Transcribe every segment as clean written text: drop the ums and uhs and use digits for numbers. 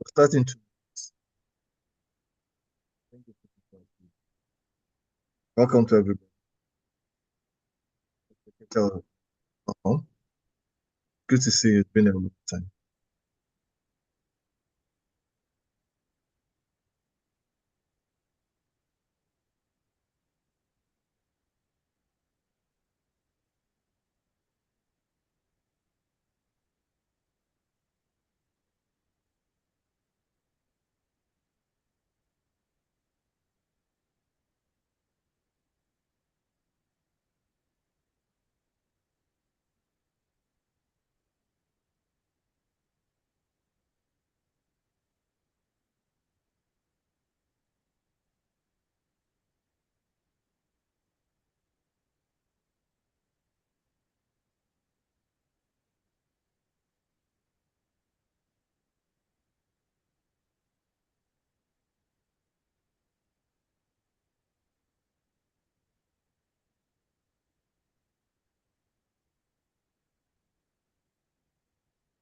Starting to. Welcome to everybody. Good to see you. It's been a long time.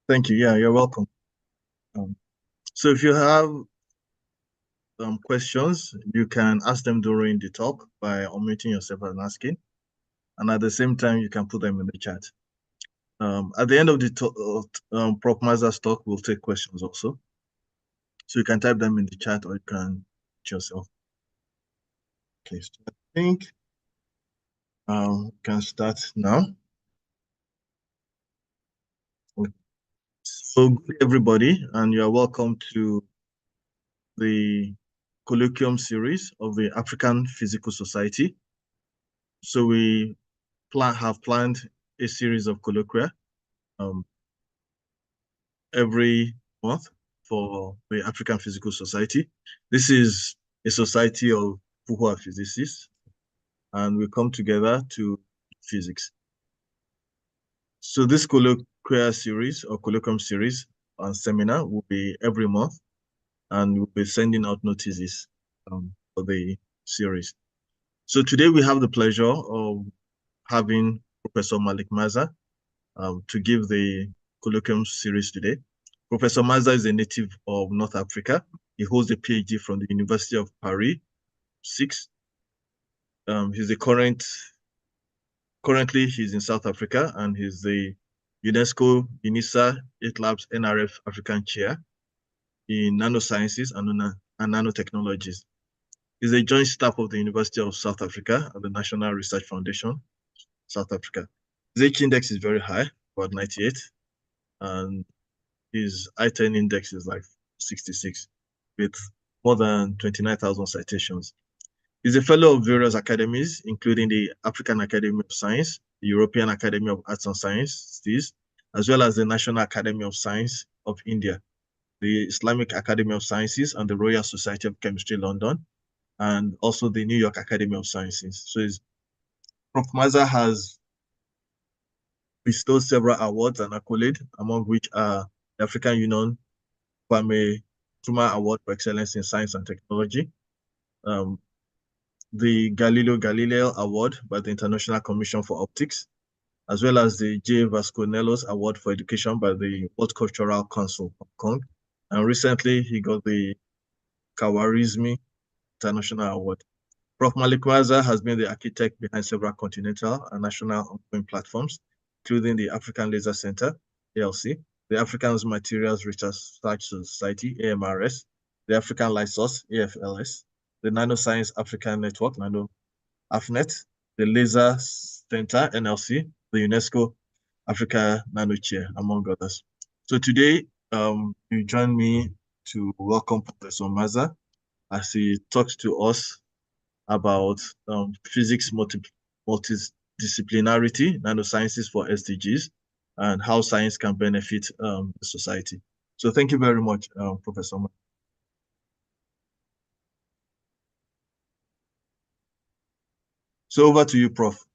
Thank you. Yeah, you're welcome. So if you have questions, you can ask them during the talk by unmuting yourself and asking. And at the same time, you can put them in the chat. At the end of the Prof. Mazza's talk, we'll take questions also. So you can type them in the chat or you can yourself. Okay, so I think we can start now. Okay. So good everybody, and you are welcome to the colloquium series of the African Physical Society. So we have planned a series of colloquia every month for the African Physical Society. This is a society of people who are physicists, and we come together to physics. So this colloquia series or colloquium series and seminar will be every month, and we'll be sending out notices for the series. So today we have the pleasure of having Professor Malik Mazza to give the colloquium series today. Professor Mazza is a native of North Africa. He holds a PhD from the University of Paris 6. He's currently he's in South Africa, and he's the UNESCO UNISA 8 Labs NRF African Chair in Nanosciences and Nanotechnologies. He's a joint staff of the University of South Africa and the National Research Foundation, South Africa. His H index is very high, about 98, and his I-10 index is like 66, with more than 29,000 citations. He's a fellow of various academies, including the African Academy of Science, the European Academy of Arts and Sciences, as well as the National Academy of Science of India, the Islamic Academy of Sciences, and the Royal Society of Chemistry, London, and also the New York Academy of Sciences. So Prof. Mazza has bestowed several awards and accolades, among which are the African Union Kwame Nkrumah Award for Excellence in Science and Technology, the Galileo Galilei Award by the International Commission for Optics, as well as the J. Vasconcelos Award for Education by the World Cultural Council of Hong Kong. And recently, he got the Kawarizmi International Award. Prof. Malik Mazza has been the architect behind several continental and national ongoing platforms, including the African Laser Center, ALC, the African Materials Research Society, AMRS, the African Light Source, AFLS, the Nanoscience African Network, AFNet, the Laser Center, NLC, the UNESCO Africa Nano Chair, among others. So today, you join me to welcome Professor Mazza as he talks to us about physics multidisciplinarity, nanosciences for SDGs, and how science can benefit the society. So thank you very much, Professor Mazza. So over to you, Prof.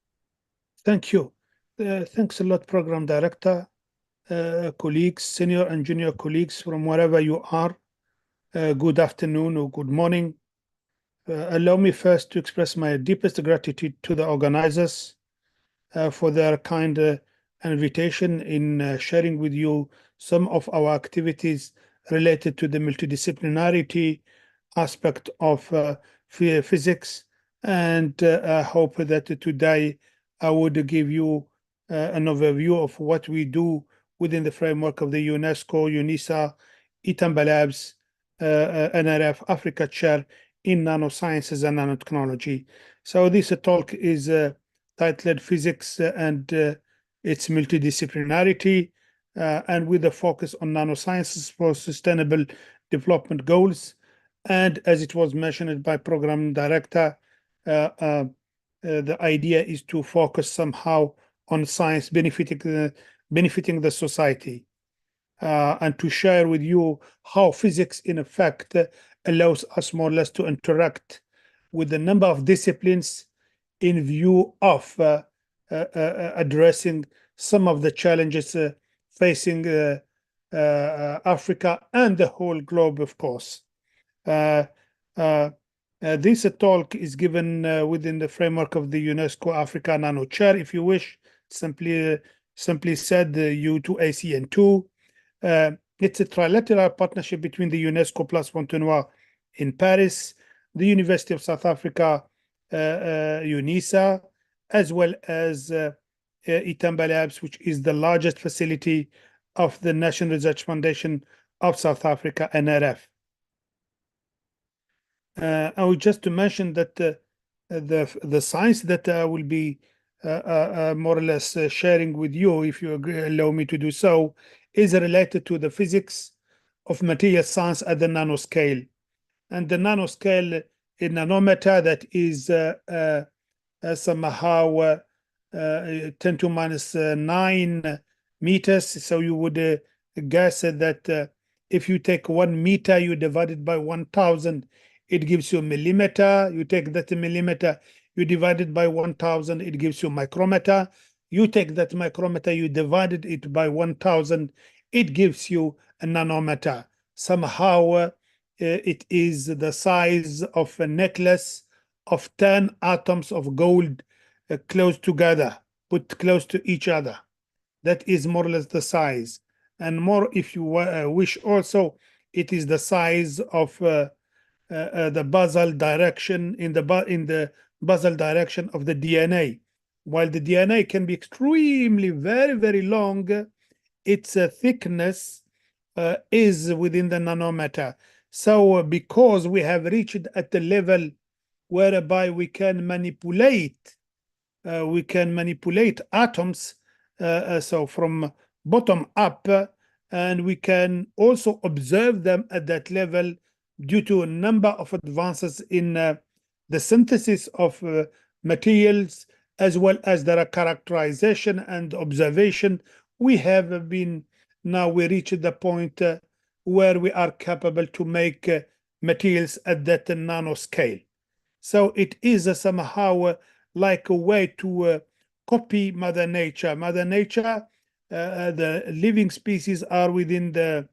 Thank you. Thanks a lot, Program Director, colleagues, senior and junior colleagues from wherever you are. Good afternoon or good morning. Allow me first to express my deepest gratitude to the organizers for their kind invitation in sharing with you some of our activities related to the multidisciplinarity aspect of physics. And I hope that today I would give you an overview of what we do within the framework of the UNESCO, UNISA, Itamba Labs, NRF Africa Chair in Nanosciences and Nanotechnology. So this talk is titled Physics and its Multidisciplinarity, and with a focus on nanosciences for sustainable development goals. And as it was mentioned by program director, the idea is to focus somehow on science benefiting the society, and to share with you how physics in effect allows us more or less to interact with a number of disciplines in view of addressing some of the challenges facing Africa and the whole globe, of course. This talk is given within the framework of the UNESCO Africa Nano Chair, if you wish, simply said, U2ACN2. It's a trilateral partnership between the UNESCO plus Fontenoy in Paris, the University of South Africa, UNISA, as well as Itamba Labs, which is the largest facility of the National Research Foundation of South Africa, NRF. I would just to mention that the science that I will be more or less sharing with you, if you allow me to do so, is related to the physics of material science at the nanoscale. And the nanoscale in nanometer, that is somehow 10 to minus 9 meters. So you would guess that if you take 1 meter, you divide it by 1,000, it gives you a millimeter. You take that millimeter, you divide it by 1,000, it gives you micrometer. You take that micrometer, you divided it by 1,000, it gives you a nanometer. Somehow it is the size of a necklace of 10 atoms of gold close together, put close to each other. That is more or less the size. And more, if you wish also, it is the size of the basal direction, in the basal direction of the DNA. While the DNA can be extremely very, very long, its thickness is within the nanometer. So because we have reached at the level whereby we can manipulate atoms, so from bottom up, and we can also observe them at that level due to a number of advances in the synthesis of materials, as well as their characterization and observation. We have been, now we reach the point where we are capable to make materials at that nanoscale. So it is somehow like a way to copy Mother Nature. Mother Nature, the living species are within the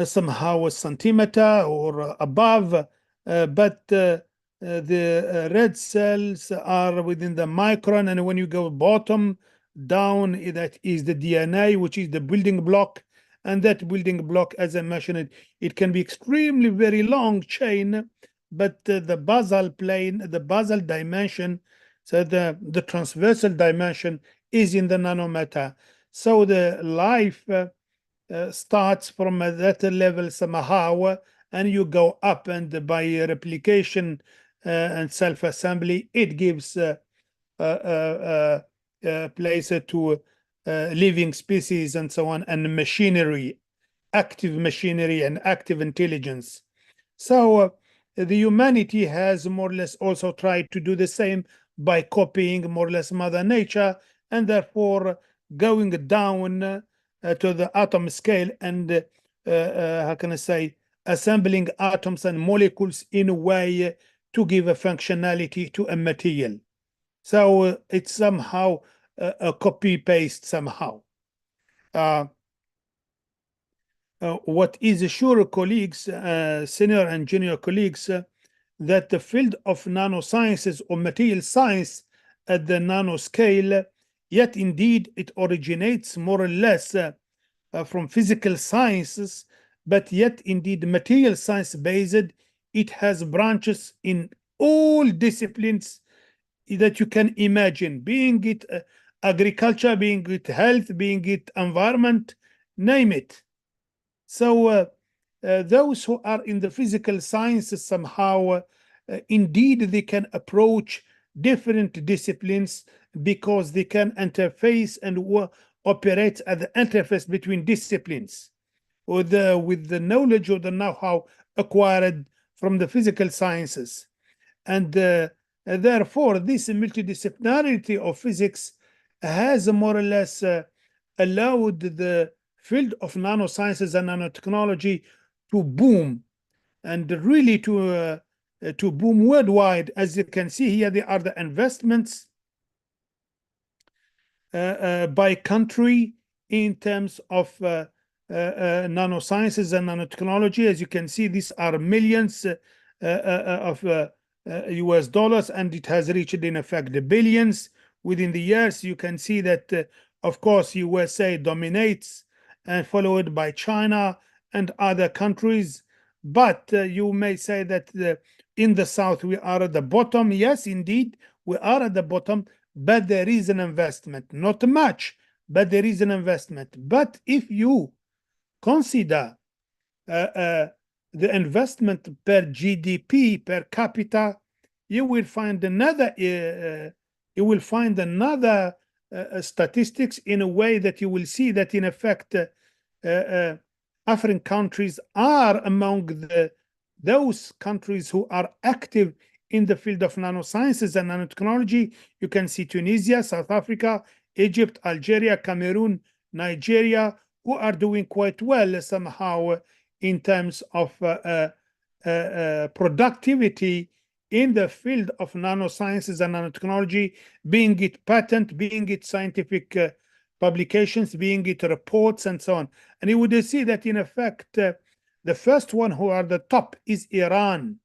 somehow a centimeter or above, but the red cells are within the micron, and when you go bottom down, that is the DNA, which is the building block. And that building block, as I mentioned, it can be extremely very long chain, but the basal plane, the basal dimension, so the transversal dimension is in the nanometer. So the life starts from that level somehow, and you go up, and by replication and self-assembly, it gives place to living species and so on, and machinery, active machinery and active intelligence. So the humanity has more or less also tried to do the same by copying more or less Mother Nature, and therefore going down to the atom scale, and how can I say, assembling atoms and molecules in a way to give a functionality to a material. So it's somehow a copy paste somehow. What is sure, colleagues, senior and junior colleagues, that the field of nanosciences or material science at the nanoscale, yet indeed it originates more or less from physical sciences, but yet indeed material science based. It has branches in all disciplines that you can imagine, being it agriculture, being it health, being it environment, name it. So those who are in the physical sciences somehow, indeed, they can approach different disciplines because they can interface and operate at the interface between disciplines with the knowledge or the know-how acquired from the physical sciences. And therefore, this multidisciplinarity of physics has more or less allowed the field of nanosciences and nanotechnology to boom, and really to boom worldwide. As you can see here, there are the investments by country in terms of nanosciences and nanotechnology. As you can see, these are millions of US dollars, and it has reached in effect the billions within the years. You can see that, of course, USA dominates, and followed by China and other countries. But you may say that in the South we are at the bottom. Yes, indeed, we are at the bottom, but there is an investment, not much, but there is an investment. But if you consider the investment per GDP per capita, you will find another statistics in a way that you will see that in effect African countries are among those countries who are active in the field of nanosciences and nanotechnology. You can see Tunisia, South Africa, Egypt, Algeria, Cameroon, Nigeria, who are doing quite well somehow in terms of productivity in the field of nanosciences and nanotechnology, being it patent, being it scientific publications, being it reports, and so on. And you would see that in effect, the first one who are the top is Iran.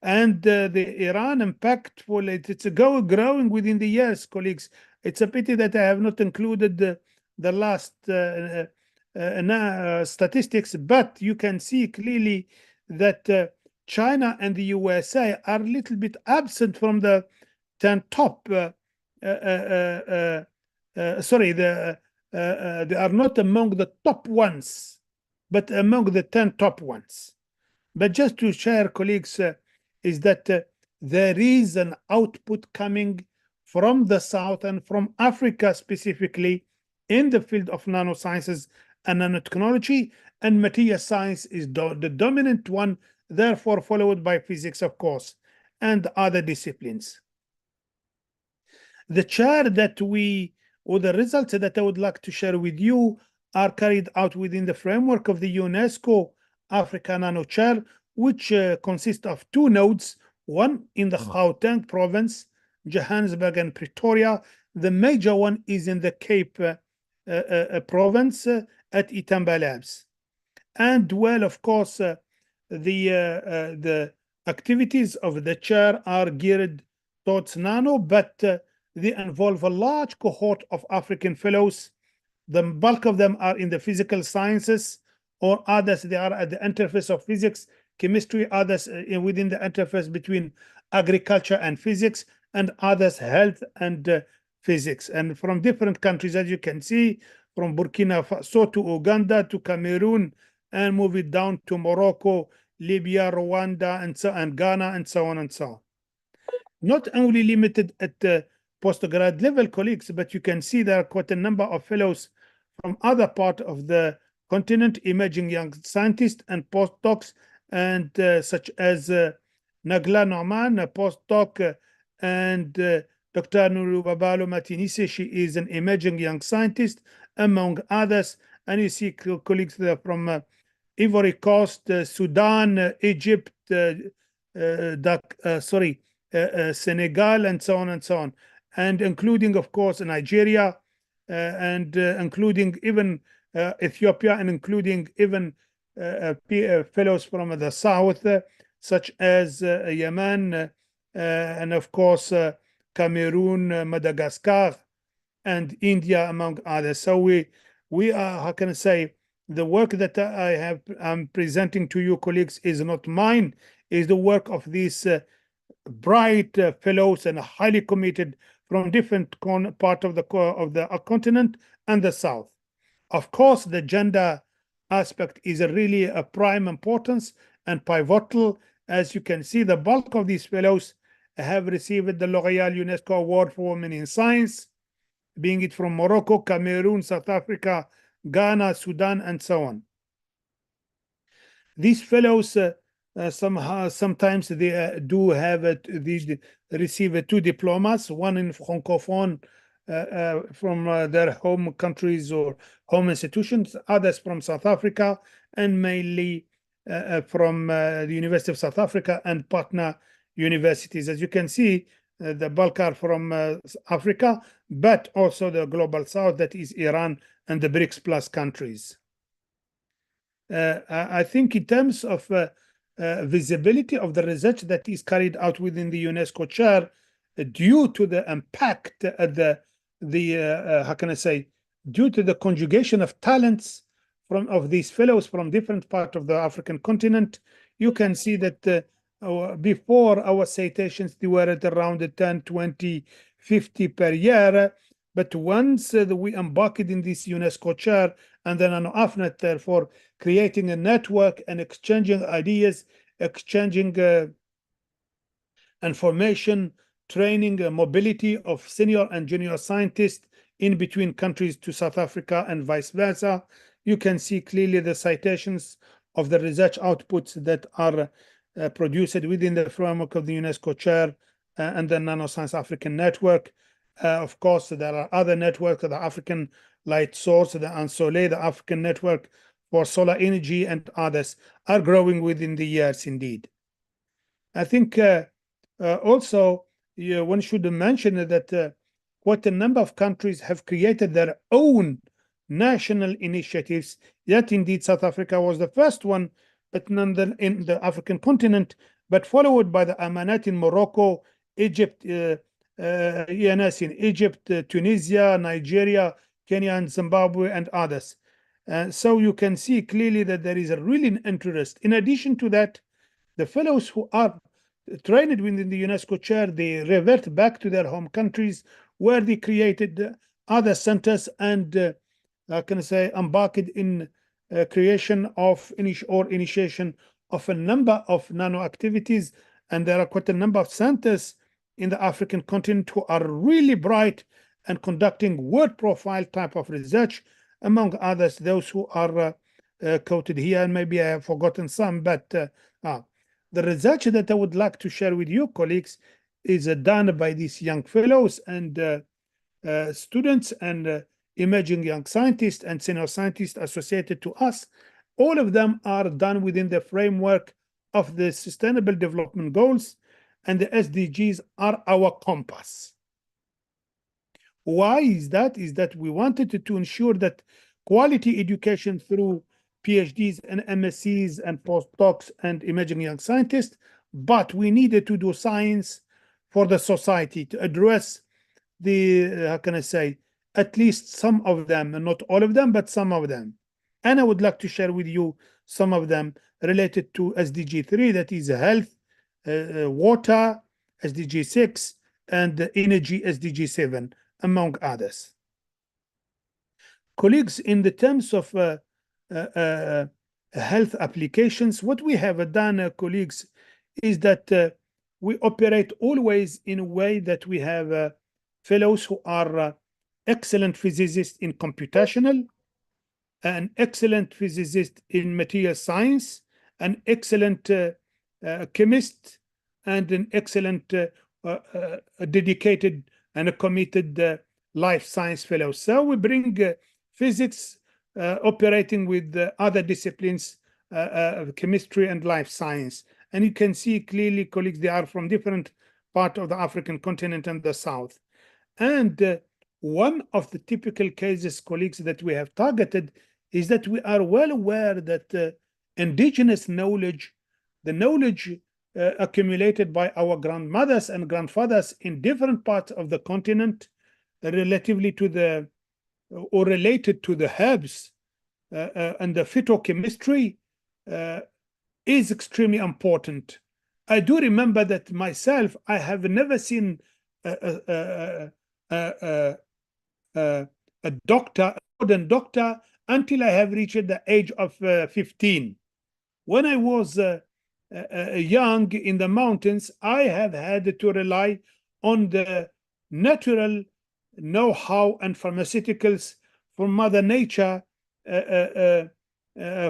And the Iran impactful, it's growing within the years, colleagues. It's a pity that I have not included the last statistics, but you can see clearly that China and the USA are a little bit absent from the 10 top. Sorry, they are not among the top ones, but among the 10 top ones. But just to share, colleagues, is that there is an output coming from the South and from Africa specifically in the field of nanosciences and nanotechnology, and material science is the dominant one, therefore followed by physics, of course, and other disciplines. The chair that or the results that I would like to share with you are carried out within the framework of the UNESCO Africa Nano Chair, which consists of 2 nodes, one in the Gauteng province, Johannesburg and Pretoria. The major one is in the Cape province at Itamba Labs. And well, of course, the activities of the chair are geared towards nano, but they involve a large cohort of African fellows. The bulk of them are in the physical sciences, or others, they are at the interface of physics, chemistry, others within the interface between agriculture and physics, and others health and physics. And from different countries, as you can see, from Burkina Faso to Uganda to Cameroon, and move it down to Morocco, Libya, Rwanda, and Ghana, and so on and so on. Not only limited at the postgrad level, colleagues, but you can see there are quite a number of fellows from other part of the continent, emerging young scientists and postdocs, and such as Nagla Norman, a postdoc, and Dr. Nuru Babalo Matinise. She is an emerging young scientist, among others. And you see colleagues there from Ivory Coast, Sudan, Egypt, Senegal, and so on and so on, and including, of course, Nigeria, and including even Ethiopia, and including even fellows from the south, such as Yemen, and of course Cameroon, Madagascar, and India, among others. So we are, how can I say, the work that I'm presenting to you, colleagues, is not mine, is the work of these bright fellows and highly committed from different part of the continent and the south. Of course, the gender aspect is really a prime importance and pivotal. As you can see, the bulk of these fellows have received the L'Oréal UNESCO Award for Women in Science, being it from Morocco, Cameroon, South Africa, Ghana, Sudan, and so on. These fellows sometimes they do have receive 2 diplomas, one in francophone from their home countries or home institutions, others from South Africa, and mainly from the University of South Africa and partner universities. As you can see, the bulk are from Africa, but also the global south, that is Iran and the BRICS plus countries. I think in terms of visibility of the research that is carried out within the UNESCO chair, due to the impact, how can I say, due to the conjugation of talents of these fellows from different parts of the African continent, you can see that before our citations, they were at around 10, 20, 50 per year. But once we embarked in this UNESCO chair and then on AFNet, therefore, creating a network and exchanging ideas, exchanging information, training, mobility of senior and junior scientists in between countries to South Africa and vice versa. You can see clearly the citations of the research outputs that are produced within the framework of the UNESCO chair and the Nanoscience African Network. Of course, there are other networks, the African Light Source, the Ensoleil, the African Network for Solar Energy, and others are growing within the years indeed. I think also one should mention that quite a number of countries have created their own national initiatives. Yet indeed South Africa was the first one, but none in the African continent, but followed by the Amanat in Morocco, Egypt, ENS in Egypt, Tunisia, Nigeria, Kenya, and Zimbabwe, and others. So you can see clearly that there is a real interest. In addition to that, the fellows who are trained within the UNESCO chair, they revert back to their home countries where they created other centers and can I say embarked in creation of initiation of a number of nano activities. And there are quite a number of centers in the African continent who are really bright and conducting word profile type of research, among others, those who are quoted here, and maybe I have forgotten some, but the research that I would like to share with you, colleagues, is done by these young fellows and students and emerging young scientists and senior scientists associated to us. All of them are done within the framework of the Sustainable Development Goals, and the SDGs are our compass. Why is that? Is that we wanted to ensure that quality education through PhDs and MSCs and postdocs and emerging young scientists, but we needed to do science for the society to address the, how can I say, at least some of them, and not all of them, but some of them. And I would like to share with you some of them related to SDG 3, that is health, water, SDG 6, and energy, SDG 7, among others. Colleagues, in the terms of health applications, what we have done, colleagues, is that we operate always in a way that we have fellows who are excellent physicists in computational, an excellent physicist in material science, an excellent chemist, and an excellent dedicated and a committed life science fellow. So we bring physics operating with other disciplines, chemistry and life science. And you can see clearly, colleagues, they are from different parts of the African continent and the South. And one of the typical cases, colleagues, that we have targeted is that we are well aware that indigenous knowledge, the knowledge accumulated by our grandmothers and grandfathers in different parts of the continent relatively to the or related to the herbs and the phytochemistry is extremely important. I do remember that myself, I have never seen a doctor, a modern doctor, until I have reached the age of 15. When I was young in the mountains, I have had to rely on the natural know-how and pharmaceuticals from Mother Nature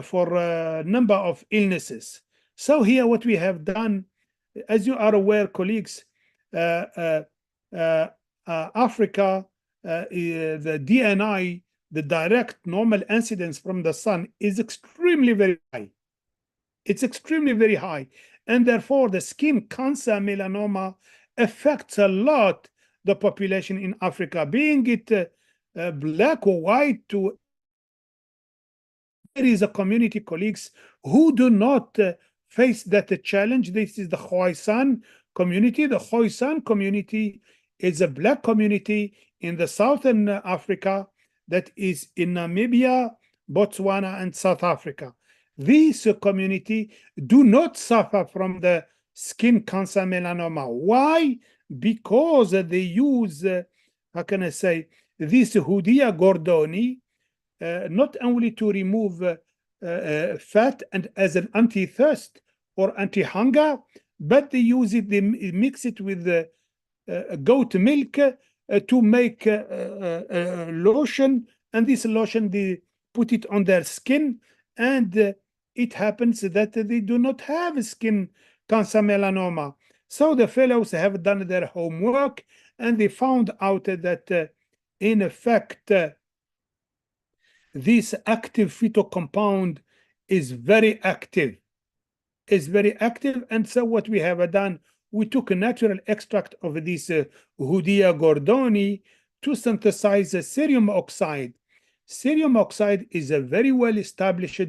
for a number of illnesses. So here what we have done, as you are aware, colleagues, Africa, the DNI, the direct normal incidence from the sun, is extremely very high. It's extremely very high. And therefore, the skin cancer melanoma affects a lot the population in Africa, being it black or white. There is a community, colleagues, who do not face that challenge. This is the Khoisan community. The Khoisan community is a black community in the southern Africa that is in Namibia, Botswana, and South Africa. This community do not suffer from the skin cancer melanoma. Why? Because they use, how can I say, this Hoodia gordoni, not only to remove fat and as an anti-thirst or anti-hunger, but they use it, they mix it with goat milk to make lotion, and this lotion they put it on their skin, and it happens that they do not have skin cancer melanoma. So the fellows have done their homework, and they found out that in effect this active phytocompound is very active. And so what we have done, we took a natural extract of this Hoodia gordoni to synthesize a cerium oxide. Cerium oxide is a very well established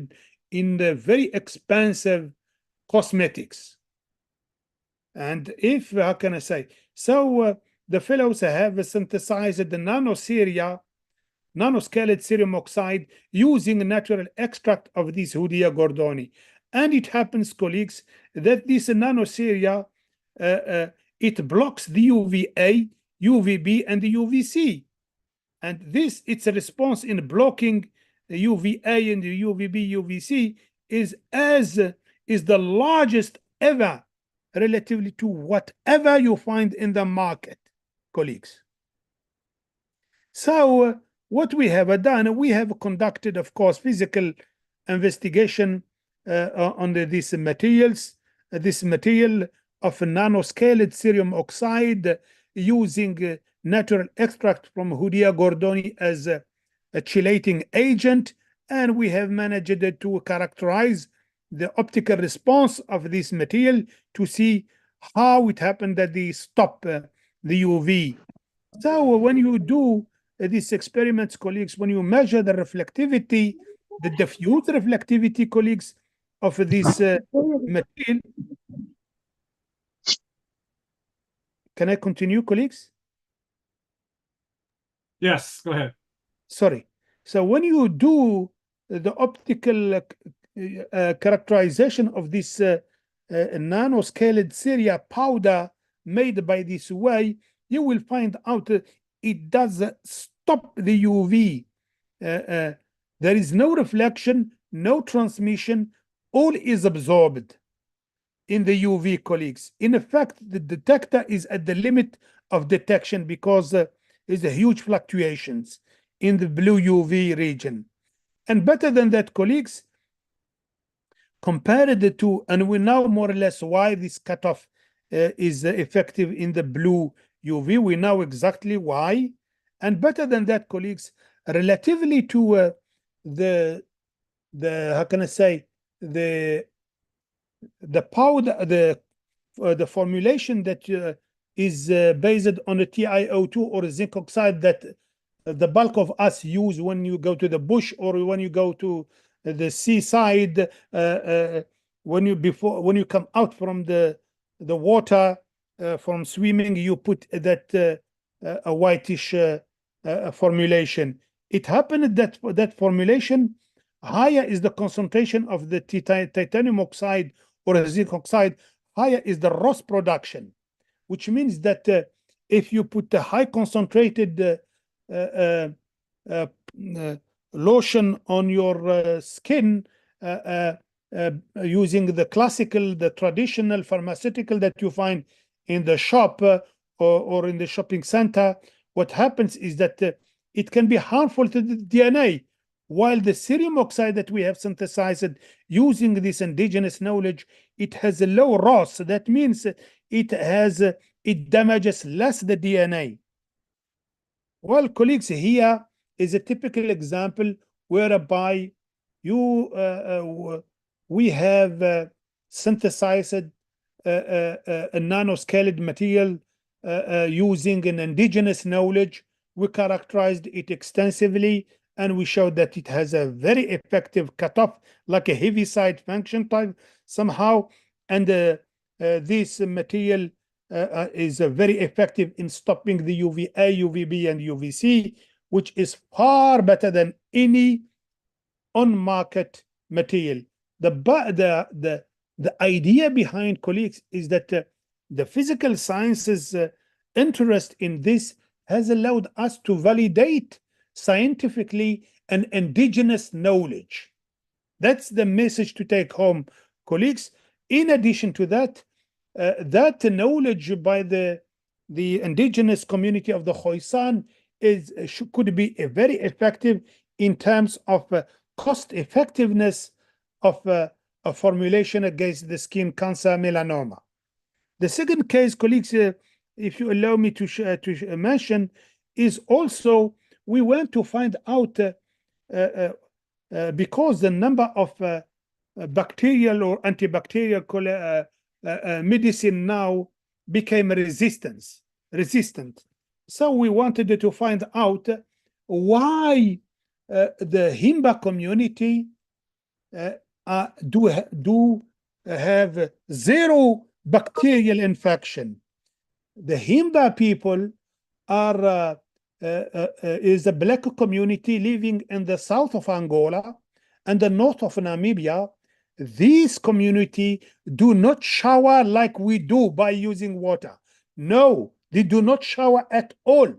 in the very expensive cosmetics. And if, how can I say, so the fellows have synthesized the nanoscaled cerium oxide using a natural extract of this Hoodia gordoni. And it happens, colleagues, that this nanoseria, it blocks the UVA, UVB, and the UVC. And this, its a response in blocking the UVA and the UVB, UVC is the largest ever relatively to whatever you find in the market, colleagues. So what we have done, we have conducted, of course, physical investigation on these materials, this material of nanoscaled cerium oxide using natural extract from Hoodia gordoni as a chelating agent, and we have managed to characterize the optical response of this material to see how it happened that they stop the UV. So when you do these experiments, colleagues, when you measure the reflectivity, the diffuse reflectivity, colleagues, of this material. Can I continue, colleagues? Yes, go ahead. Sorry. So when you do the optical characterization of this nanoscaled ceria powder made by this way, you will find out it does stop the UV. There is no reflection, no transmission, all is absorbed in the UV, colleagues. In effect, the detector is at the limit of detection because there's a huge fluctuations in the blue UV region. And better than that, colleagues, compared to, and we know more or less why this cutoff is effective in the blue UV. We know exactly why. And better than that, colleagues, relatively to the how can I say, the powder, the formulation that is based on a TiO2 or a zinc oxide that the bulk of us use when you go to the bush or when you go to the seaside, when you come out from the water from swimming, you put that a whitish formulation. it happened that that formulation, higher is the concentration of the titanium oxide or zinc oxide, higher is the Ross production, which means that if you put a high concentrated uh, uh, lotion on your skin using the traditional pharmaceutical that you find in the shop or in the shopping center, what happens is that it can be harmful to the DNA. While the cerium oxide that we have synthesized using this indigenous knowledge, it has a low ROS. That means it damages less the DNA. Well, colleagues, here is a typical example whereby we have synthesized a nanoscaled material using an indigenous knowledge. We characterized it extensively, and we showed that it has a very effective cutoff, like a heavy side function type somehow. And this material is very effective in stopping the UVA, UVB, and UVC, which is far better than any on-market material. The idea behind, colleagues, is that the physical sciences interest in this has allowed us to validate scientifically an indigenous knowledge. That's the message to take home, colleagues. In addition to that, that knowledge by the indigenous community of the Khoisan could be very effective in terms of cost effectiveness of a formulation against the skin cancer melanoma. The second case, colleagues, if you allow me to mention, is also we want to find out because the number of bacterial or antibacterial medicine now became resistant. So we wanted to find out why the Himba community do have zero bacterial infection. The Himba people are is a black community living in the south of Angola and the north of Namibia. This community do not shower like we do by using water. No, they do not shower at all.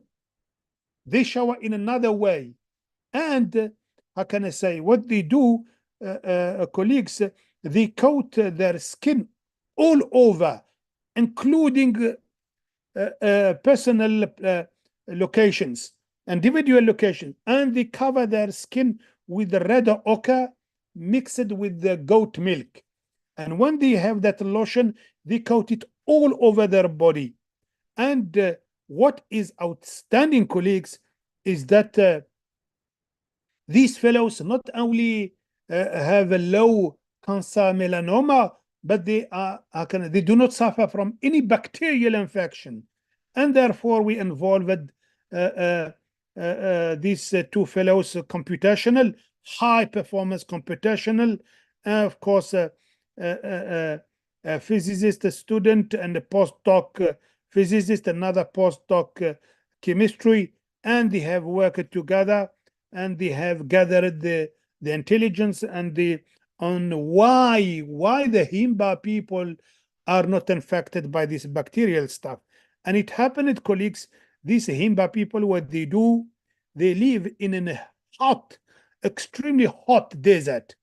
They shower in another way. And how can I say, what they do, colleagues, they coat their skin all over, including personal locations, individual locations, and they cover their skin with the red ochre mixed with the goat milk. And when they have that lotion, they coat it all over their body. And what is outstanding, colleagues, is that these fellows not only have a low cancer melanoma, but they do not suffer from any bacterial infection. And therefore, we involved these two fellows, computational, high performance computational, of course, a physicist, a student, and a postdoc physicist, another postdoc chemistry, and they have worked together, and they have gathered the intelligence and on why the Himba people are not infected by this bacterial stuff. And it happened, colleagues, these Himba people, what they do, they live in a hot, extremely hot desert,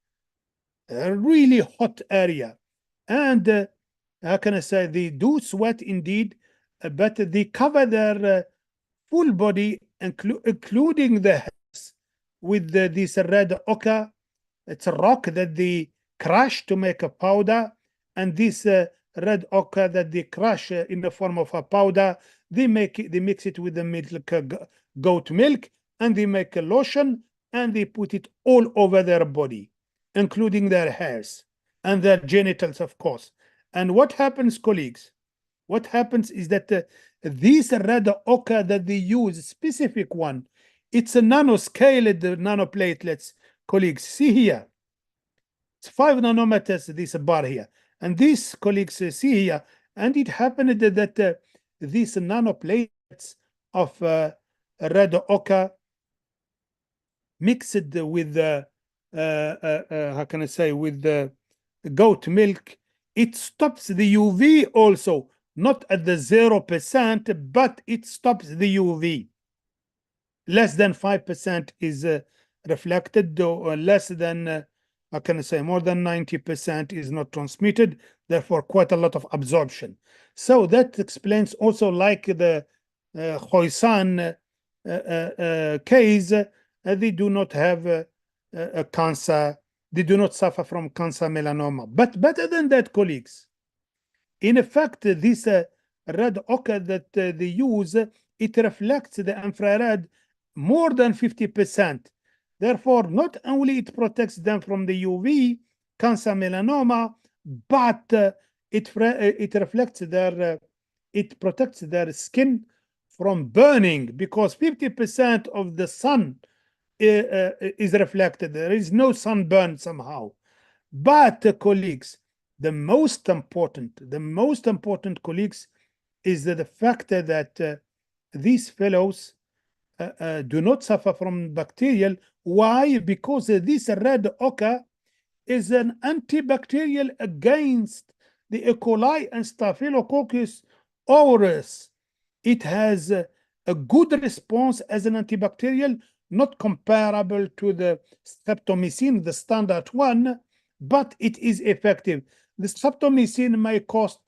a really hot area. And how can I say, they do sweat indeed, but they cover their full body, including the heads, with this red ochre. It's a rock that they crush to make a powder, and this red ochre that they crush in the form of a powder, they mix it with the milk, goat milk, and they make a lotion, and they put it all over their body, including their hairs and their genitals, of course. And what happens, colleagues? What happens is that this red ochre that they use, specific one, it's a nanoscaled nanoplatelets, colleagues. See here, it's 5 nanometers, this bar here. And these, colleagues, see here, and it happened that these nanoplates of red ochre mixed with the how can I say, with the goat milk, it stops the UV also, not at the 0%, but it stops the UV. Less than 5% is reflected, or less than how can I say, more than 90% is not transmitted, therefore quite a lot of absorption. So that explains also, like the Khoisan case, they do not have a cancer, they do not suffer from cancer melanoma. But better than that, colleagues, in effect, this red ochre that they use, it reflects the infrared more than 50%. Therefore, not only it protects them from the UV, cancer, melanoma, but it reflects their, it protects their skin from burning, because 50% of the sun is reflected. There is no sunburn somehow. But colleagues, the most important, colleagues, is the fact that these fellows do not suffer from bacterial. Why? Because this red ochre is an antibacterial against the E. coli and Staphylococcus aureus. It has a good response as an antibacterial, not comparable to the streptomycin, the standard one, but it is effective. The streptomycin may cost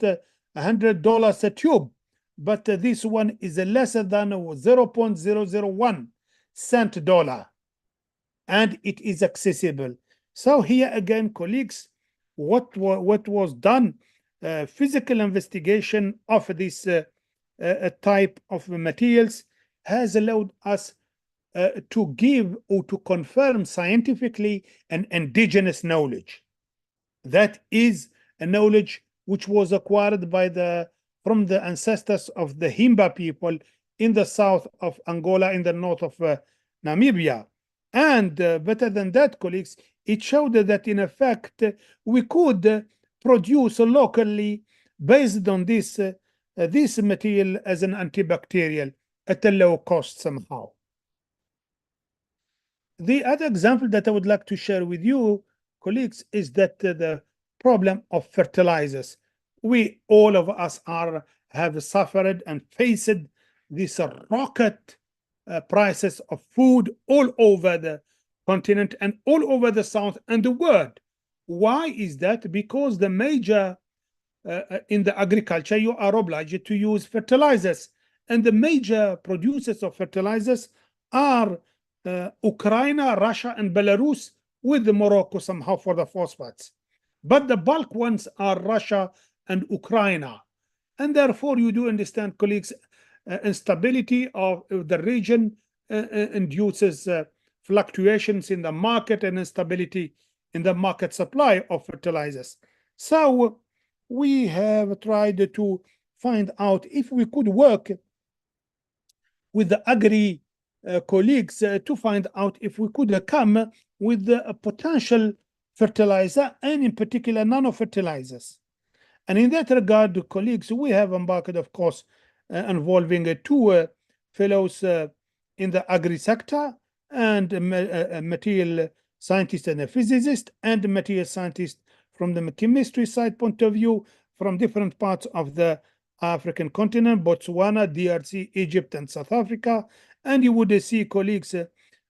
$100 a tube, but this one is less than 0.001 cent dollar, and it is accessible. So here again, colleagues, what was done, physical investigation of this type of materials has allowed us to give or to confirm scientifically an indigenous knowledge. That is a knowledge which was acquired by from the ancestors of the Himba people in the south of Angola, in the north of Namibia. And better than that, colleagues, it showed that in effect we could produce locally based on this material as an antibacterial at a low cost somehow. The other example that I would like to share with you, colleagues, is that the problem of fertilizers. We, all of us, have suffered and faced this rocket prices of food all over the continent and all over the south and the world. Why is that? Because the major in the agriculture, you are obliged to use fertilizers, and the major producers of fertilizers are Ukraine, Russia, and Belarus, with Morocco somehow for the phosphates. But the bulk ones are Russia and Ukraine. And therefore, you do understand, colleagues, instability of the region induces fluctuations in the market and instability in the market supply of fertilizers. So we have tried to find out if we could work with the agri colleagues to find out if we could come with a potential fertilizer, and in particular nano-fertilizers. And in that regard, colleagues, we have embarked, of course, involving two fellows in the agri sector, and a material scientist and a physicist, and a material scientist from the chemistry side point of view, from different parts of the African continent, Botswana, DRC, Egypt, and South Africa. And you would see, colleagues,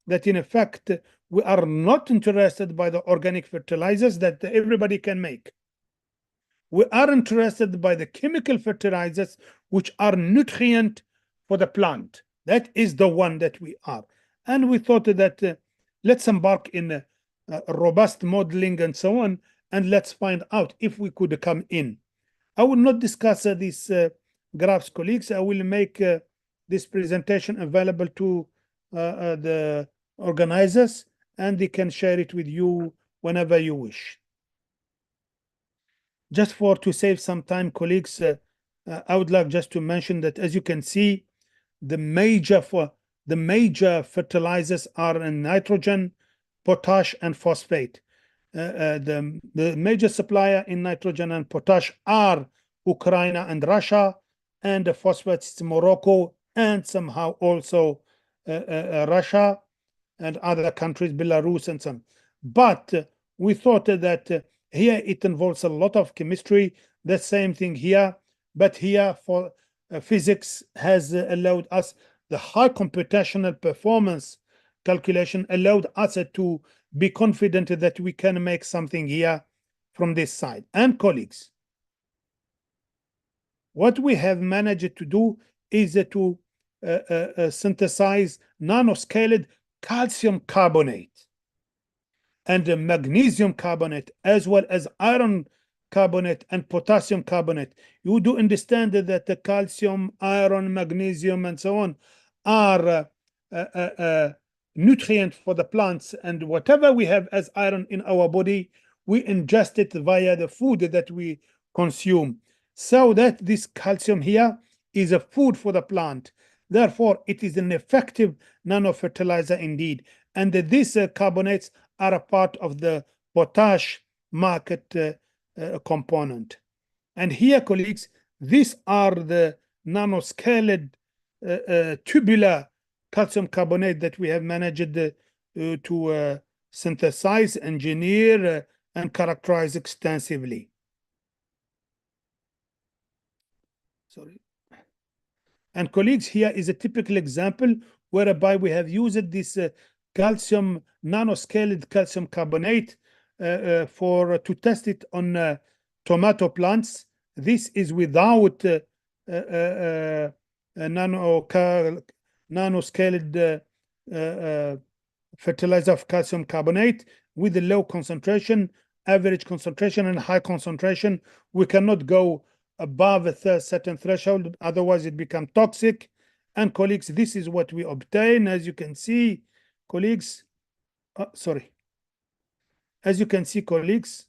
that in effect, we are not interested by the organic fertilizers that everybody can make. We are interested by the chemical fertilizers, which are nutrient for the plant. That is the one that we are. And we thought that let's embark in robust modeling and so on, and let's find out if we could come in. I will not discuss these graphs, colleagues. I will make this presentation available to the organizers, and they can share it with you whenever you wish. Just to save some time, colleagues, I would like just to mention that, as you can see, the major fertilizers are in nitrogen, potash, and phosphate. The major supplier in nitrogen and potash are Ukraine and Russia, and the phosphates is Morocco and somehow also Russia. and other countries, Belarus and some. But we thought that here it involves a lot of chemistry, the same thing here, but here for physics has allowed us the high computational performance calculation allowed us to be confident that we can make something here from this side. And colleagues, what we have managed to do is to synthesize nanoscaled calcium carbonate and magnesium carbonate, as well as iron carbonate and potassium carbonate. You do understand that the calcium, iron, magnesium, and so on are nutrients for the plants, and whatever we have as iron in our body, we ingest it via the food that we consume. So that this calcium here is a food for the plant. Therefore, it is an effective nanofertilizer indeed. And these carbonates are a part of the potash market component. And here, colleagues, these are the nanoscaled tubular calcium carbonate that we have managed to synthesize, engineer, and characterize extensively. Sorry. And colleagues, here is a typical example whereby we have used this calcium nanoscaled calcium carbonate to test it on tomato plants. This is without nanoscaled fertilizer of calcium carbonate with a low concentration, average concentration, and high concentration. We cannot go above a certain threshold, otherwise it becomes toxic. And colleagues, this is what we obtain. As you can see, colleagues, sorry. As you can see, colleagues,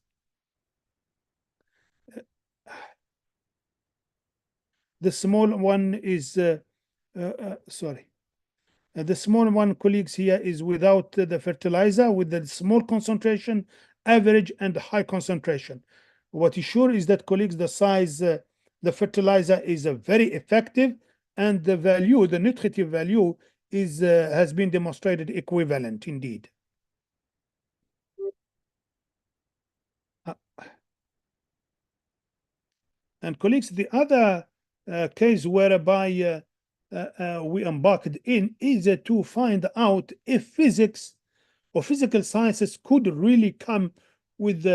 the small one is, sorry. The small one, colleagues, here is without the fertilizer, with the small concentration, average, and high concentration. What is sure is that, colleagues, the size, the fertilizer is very effective, and the value, the nutritive value, is has been demonstrated equivalent indeed. And colleagues, the other case whereby we embarked in is to find out if physics or physical sciences could really come with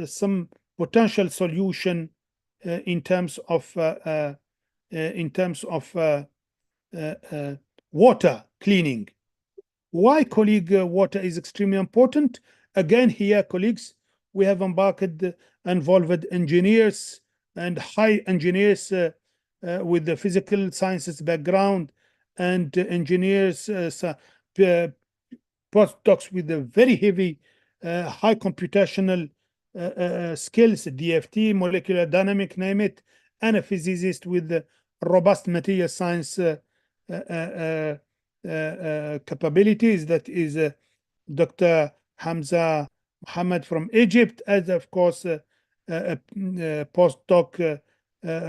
some potential solution in terms of water cleaning. Why, colleague, water is extremely important? Again, here, colleagues, we have involved engineers and high engineers with the physical sciences background, and engineers, postdocs with a very heavy, high computational skills, DFT, molecular dynamic, name it, and a physicist with robust material science capabilities. That is Dr. Hamza Mohammed from Egypt, as of course postdoc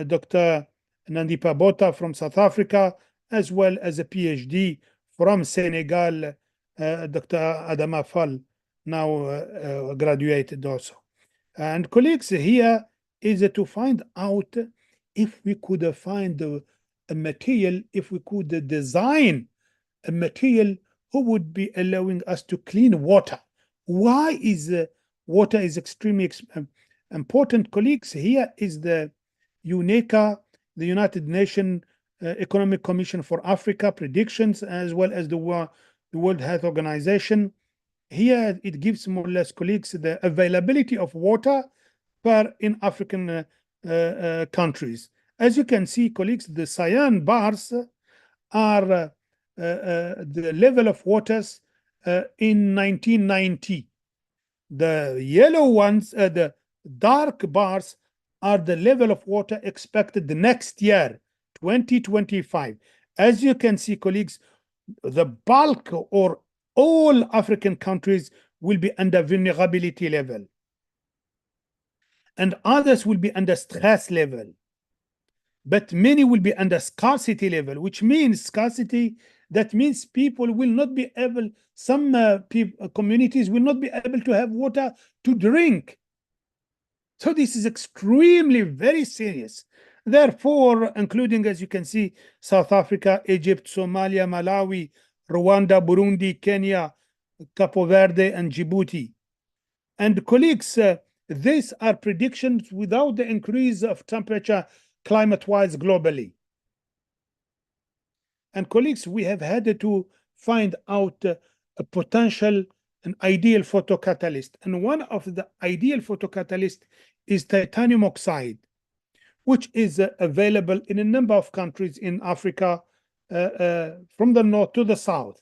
Dr. Nandipa Bota from South Africa, as well as a PhD from Senegal, Dr. Adama Fall, now graduated also. And colleagues, here is to find out if we could find a material, if we could design a material who would be allowing us to clean water. Why is water is extremely important, colleagues? Here is the UNECA, the United Nations Economic Commission for Africa predictions, as well as the World Health Organization. Here it gives more or less, colleagues, the availability of water in African countries. As you can see, colleagues, the cyan bars are the level of waters in 1990. The yellow ones, the dark bars, are the level of water expected the next year, 2025. As you can see, colleagues, the bulk or all African countries will be under vulnerability level, and others will be under stress level. but many will be under scarcity level, which means scarcity. That means people will not be able, some communities will not be able to have water to drink. So this is extremely very serious. Therefore, including, as you can see, South Africa, Egypt, Somalia, Malawi, Rwanda, Burundi, Kenya, Cape Verde, and Djibouti. And colleagues, these are predictions without the increase of temperature climate-wise globally. And colleagues, we have had to find out a potential, an ideal photocatalyst. And one of the ideal photocatalysts is titanium oxide, which is available in a number of countries in Africa, from the north to the south.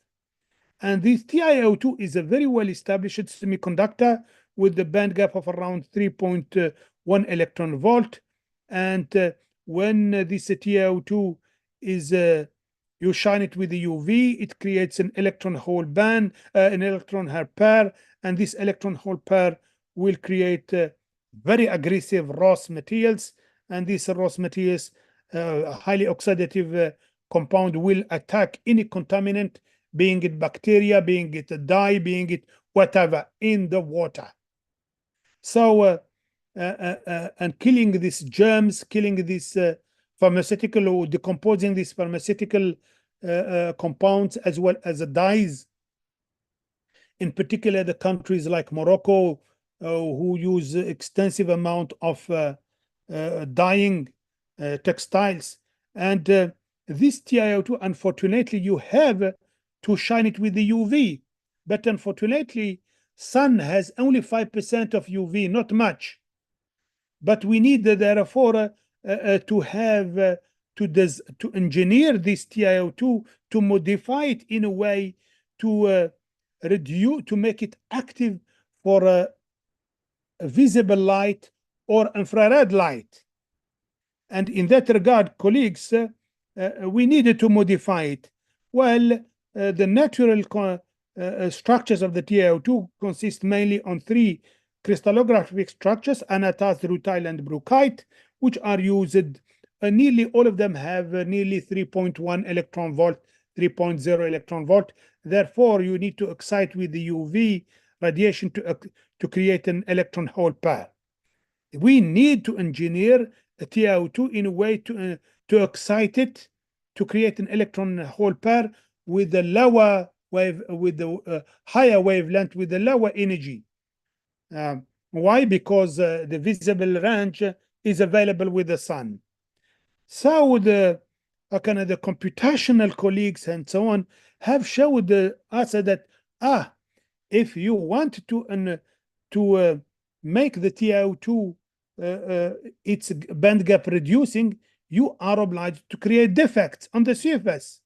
And this TiO2 is a very well established semiconductor with the band gap of around 3.1 electron volt. And when this TiO2 is you shine it with the UV, it creates an electron hole band, an electron hole pair, and this electron hole pair will create very aggressive Ross materials. And these Ross materials, highly oxidative compound, will attack any contaminant, being it bacteria, being it a dye, being it whatever, in the water. So, and killing these germs, killing these pharmaceutical, or decomposing these pharmaceutical compounds, as well as the dyes. In particular, the countries like Morocco, who use extensive amount of dyeing textiles. And this TiO2, unfortunately, you have to shine it with the UV. But unfortunately, sun has only 5% of UV, not much. But we need, therefore, to have to engineer this TiO2, to modify it in a way to reduce, to make it active for visible light or infrared light. And in that regard, colleagues, we needed to modify it. Well, the natural structures of the TiO2 consist mainly on three crystallographic structures: anatase, rutile, and brookite, which are used. Nearly all of them have nearly 3.1 electron volt, 3.0 electron volt. Therefore, you need to excite with the UV radiation to create an electron hole pair. We need to engineer a TiO2 in a way to excite it, to create an electron hole pair with the lower wave, with the higher wavelength, with the lower energy. Why? Because the visible range is available with the sun. So the computational colleagues and so on have showed us that if you want to make the TiO2 its band gap reducing, you are obliged to create defects on the surface.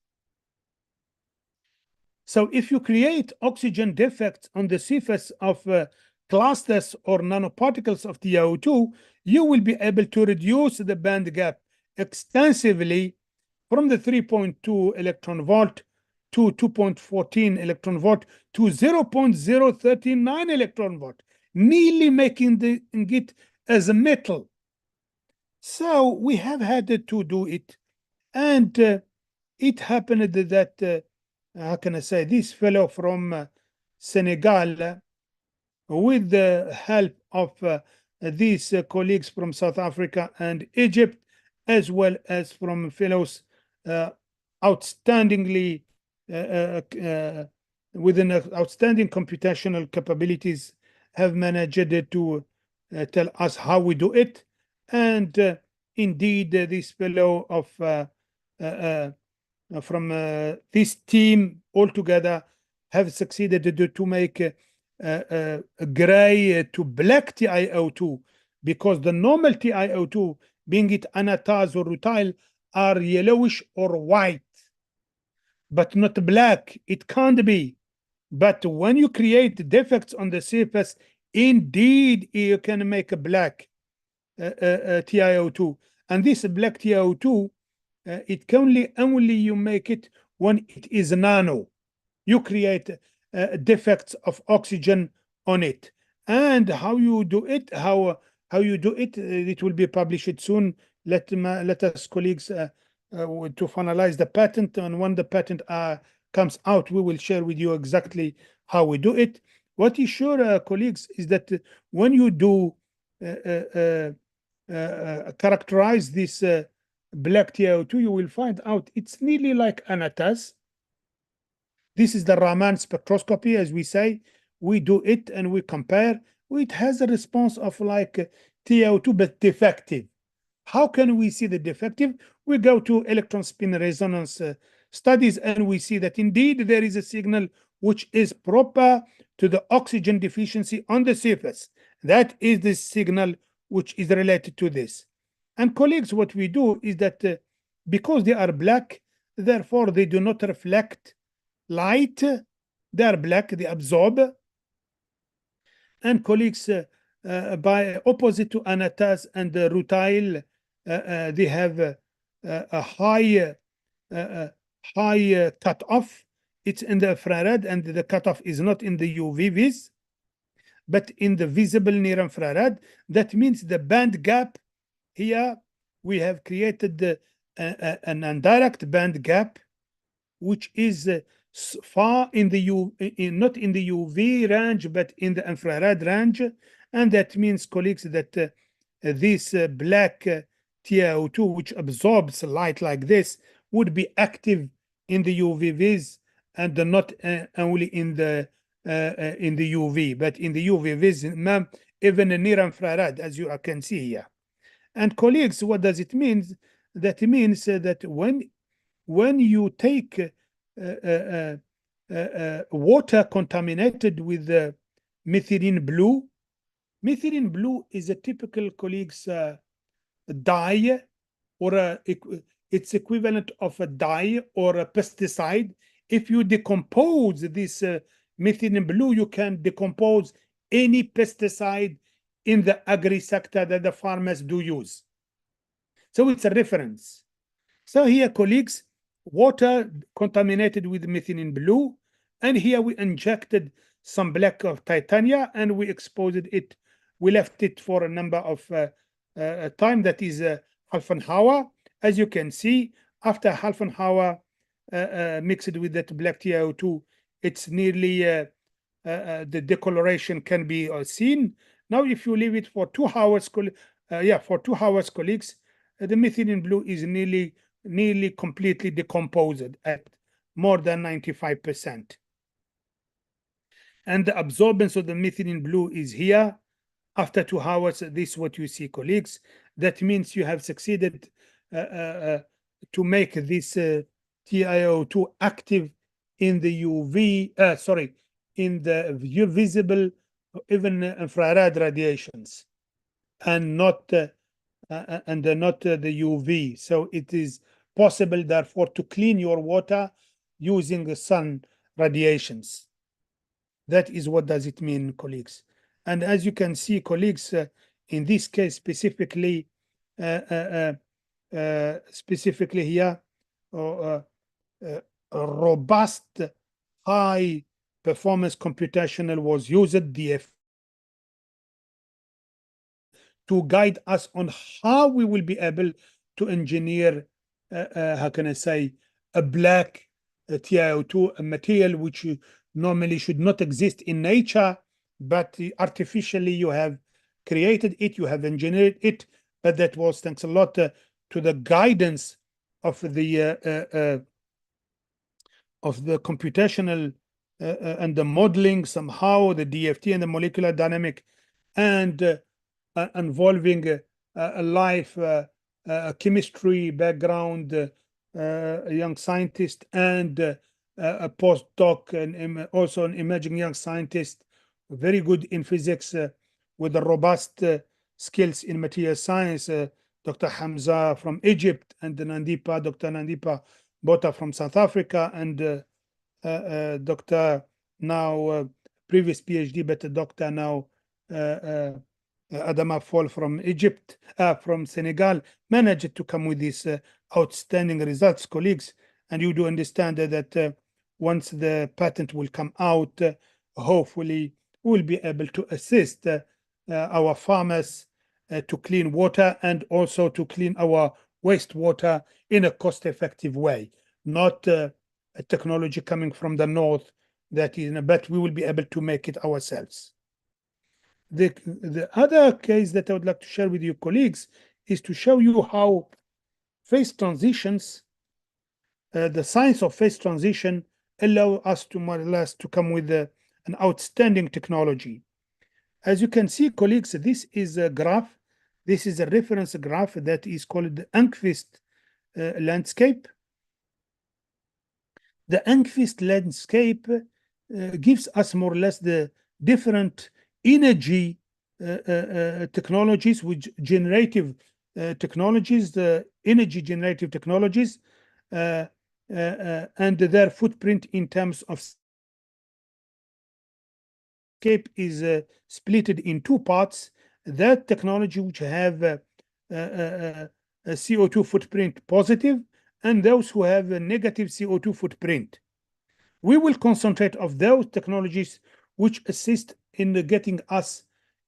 So if you create oxygen defects on the surface of clusters or nanoparticles of TiO2, you will be able to reduce the band gap extensively from the 3.2 electron volt to 2.14 electron volt to 0.039 electron volt, nearly making it as a metal. So we have had to do it, and it happened that how can I say, this fellow from Senegal, with the help of these colleagues from South Africa and Egypt, as well as from fellows outstandingly within outstanding computational capabilities, have managed to tell us how we do it. And indeed, this fellow from this team altogether have succeeded to make a gray to black TiO2, because the normal TiO2, being it anatase or rutile, are yellowish or white, but not black. It can't be. But when you create defects on the surface, indeed you can make a black TiO2. And this black TiO2, it can only you make it when it is nano. You create defects of oxygen on it. And how you do it, how you do it, it will be published soon, let us, colleagues, to finalize the patent, and when the patent comes out, we will share with you exactly how we do it. What is sure, colleagues, is that when you do characterize this black TiO2, you will find out it's nearly like anatase. This is the Raman spectroscopy, as we say. We do it and we compare. It has a response of like TiO2, but defective. How can we see the defective? We go to electron spin resonance studies, and we see that indeed there is a signal which is proper to the oxygen deficiency on the surface. That is the signal which is related to this. And colleagues, what we do is that because they are black, therefore they do not reflect light. They are black, they absorb. And colleagues, by opposite to anatase and rutile, they have a high cutoff. It's in the infrared, and the cutoff is not in the UV vis, but in the visible near infrared. That means the band gap here, we have created an indirect band gap, which is far in the not in the UV range, but in the infrared range. And that means, colleagues, that this black TiO2, which absorbs light like this, would be active in the UV vis, and not only in the UV, but in the UV vis, even near infrared, as you can see here. And colleagues, what does it mean? That means that when you take water contaminated with methylene blue. Methylene blue is a typical, colleagues, dye, or it's equivalent of a dye or a pesticide. If you decompose this methylene blue, you can decompose any pesticide in the agri sector that the farmers do use. So it's a reference. So here, colleagues, water contaminated with methylene blue, and here we injected some black of titania and we exposed it. We left it for a number of time, that is half an hour. As you can see, after half an hour mixed with that black TiO2, it's nearly the decoloration can be seen. Now, if you leave it for 2 hours, for 2 hours, colleagues, the methylene blue is nearly completely decomposed at more than 95%. And the absorbance of the methylene blue is here. After 2 hours, this is what you see, colleagues. That means you have succeeded to make this TiO2 active in the UV, in the visible, even infrared radiations, and not the UV. So it is possible, therefore, to clean your water using the sun radiations. That is what does it mean, colleagues. And as you can see, colleagues, in this case specifically, here, robust high performance computational was used, DF, to guide us on how we will be able to engineer, how can I say, a black TiO2, a material which normally should not exist in nature, but artificially you have created it, you have engineered it. But that was thanks a lot to the guidance of the computational and the modeling, somehow the DFT and the molecular dynamic, and involving a life chemistry background, a young scientist, and a postdoc, and also an emerging young scientist, very good in physics, with the robust skills in material science, Dr. Hamza from Egypt, and Dr. Nandipa Bota from South Africa, and Dr. now previous PhD, but Dr. now Adama Fall from Egypt, from Senegal, managed to come with these outstanding results, colleagues. And you do understand that once the patent will come out, hopefully we'll be able to assist our farmers to clean water and also to clean our wastewater in a cost-effective way, not a technology coming from the north that is, but we will be able to make it ourselves. The other case that I would like to share with you colleagues is to show you how phase transitions, the science of phase transition allow us to more or less to come with an outstanding technology. As you can see, colleagues, this is a graph. This is a reference graph that is called the Enquist landscape. The Enquist landscape gives us more or less the different energy technologies, which generative technologies, the energy generative technologies, and their footprint in terms of landscape is split in two parts. That technology which have a CO2 footprint positive and those who have a negative CO2 footprint. We will concentrate on those technologies which assist in getting us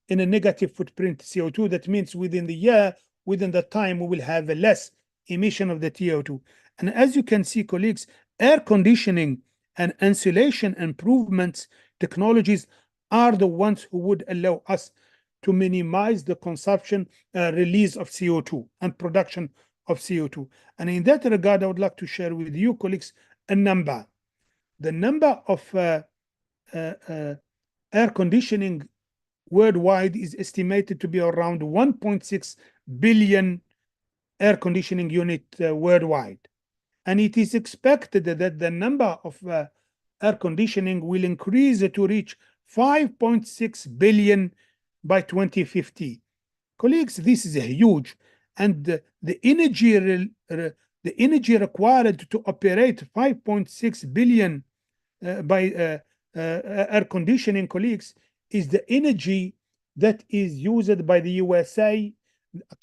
in a negative footprint CO2. That means within the year, within the time, we will have a less emission of the CO2. And as you can see, colleagues, air conditioning and insulation improvements technologies are the ones who would allow us to minimize the consumption, release of CO2 and production of CO2. And in that regard, I would like to share with you, colleagues, a number. The number of air conditioning worldwide is estimated to be around 1.6 billion air conditioning unit worldwide. And it is expected that the number of air conditioning will increase to reach 5.6 billion by 2050. Colleagues, this is huge, and the energy required to operate 5.6 billion by air conditioning, colleagues, is the energy that is used by the USA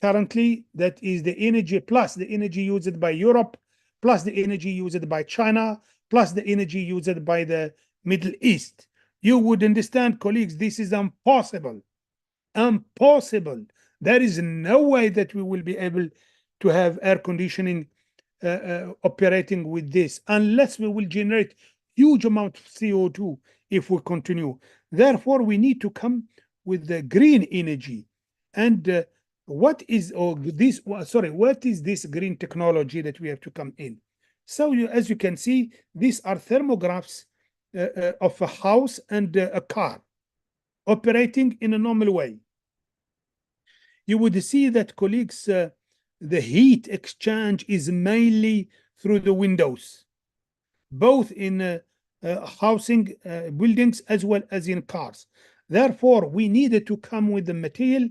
currently. That is the energy plus the energy used by Europe, plus the energy used by China, plus the energy used by the Middle East. You would understand, colleagues, this is impossible. Impossible. There is no way that we will be able to have air conditioning operating with this unless we will generate huge amount of CO2 if we continue. Therefore, we need to come with the green energy. And what is this green technology that we have to come in? So as you can see, these are thermographs of a house and a car operating in a normal way. You would see that, colleagues, the heat exchange is mainly through the windows, both in housing buildings as well as in cars. Therefore, we needed to come with a material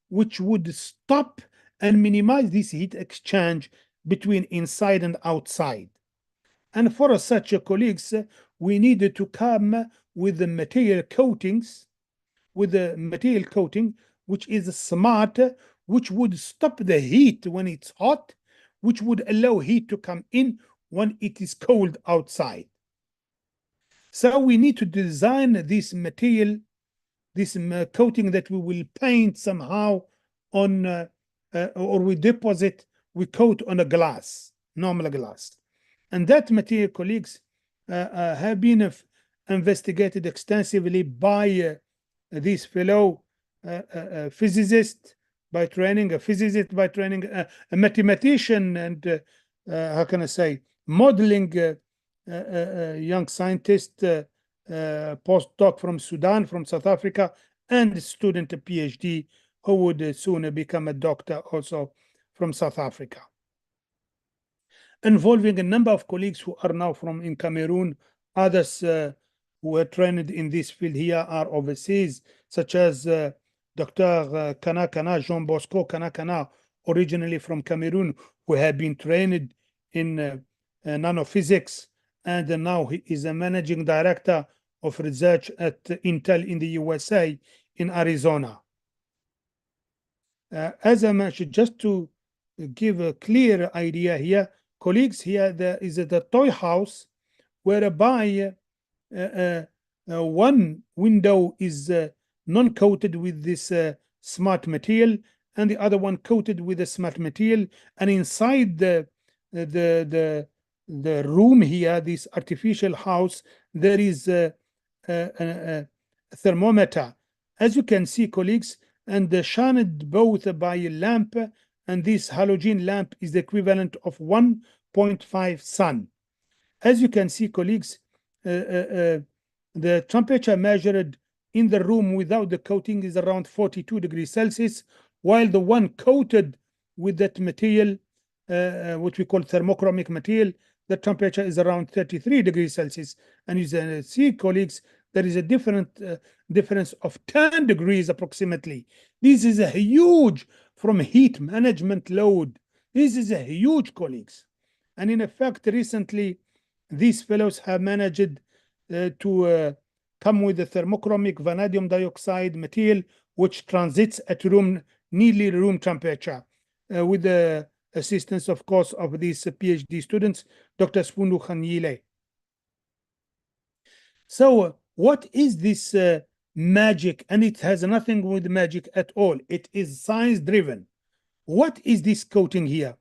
which would stop and minimize this heat exchange between inside and outside. And for such colleagues, we needed to come with the material coatings, with the material coating which is smart, which would stop the heat when it's hot, which would allow heat to come in when it is cold outside. So we need to design this material, this coating that we will paint somehow on, or we deposit, we coat on a glass, normal glass. And that material, colleagues, have been investigated extensively by this fellow physicist by training, a physicist by training, a mathematician, and how can I say, modeling young scientist, postdoc from Sudan, from South Africa, and student PhD who would soon become a doctor also from South Africa, involving a number of colleagues who are now from in Cameroon. Others who are trained in this field here are overseas, such as Dr. Kana Jean Bosco Kana, originally from Cameroon, who have been trained in nanophysics, and now he is a managing director of research at Intel in the USA in Arizona. As I mentioned, just to give a clear idea here, colleagues, here there is the toy house whereby one window is non-coated with this smart material, and the other one coated with a smart material. And inside the room here, this artificial house, there is a thermometer, as you can see, colleagues, and shined both by a lamp, and this halogen lamp is the equivalent of 1.5 sun. As you can see, colleagues, the temperature measured in the room without the coating is around 42 degrees Celsius, while the one coated with that material, what we call thermochromic material, the temperature is around 33 degrees Celsius. And you see, colleagues, there is a difference of 10 degrees approximately. This is a huge from heat management load. This is a huge, colleagues. And in effect, recently, these fellows have managed to come with a thermochromic vanadium dioxide material, which transits at nearly room temperature, with the assistance, of course, of these PhD students, Dr. Spundu Khanyile. So what is this magic? And it has nothing with magic at all. It is science driven. What is this coating here?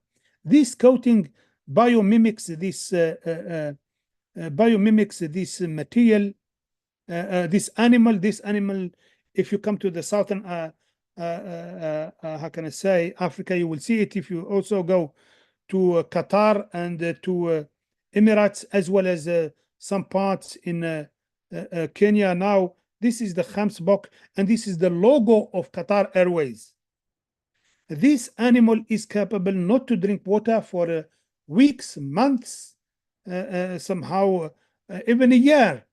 This coating biomimics this material, this animal. If you come to the southern how can I say, Africa, you will see it. If you also go to Qatar and to Emirates, as well as some parts in Kenya now, this is the Khamsbok, and this is the logo of Qatar Airways. This animal is capable not to drink water for weeks, months, somehow even a year.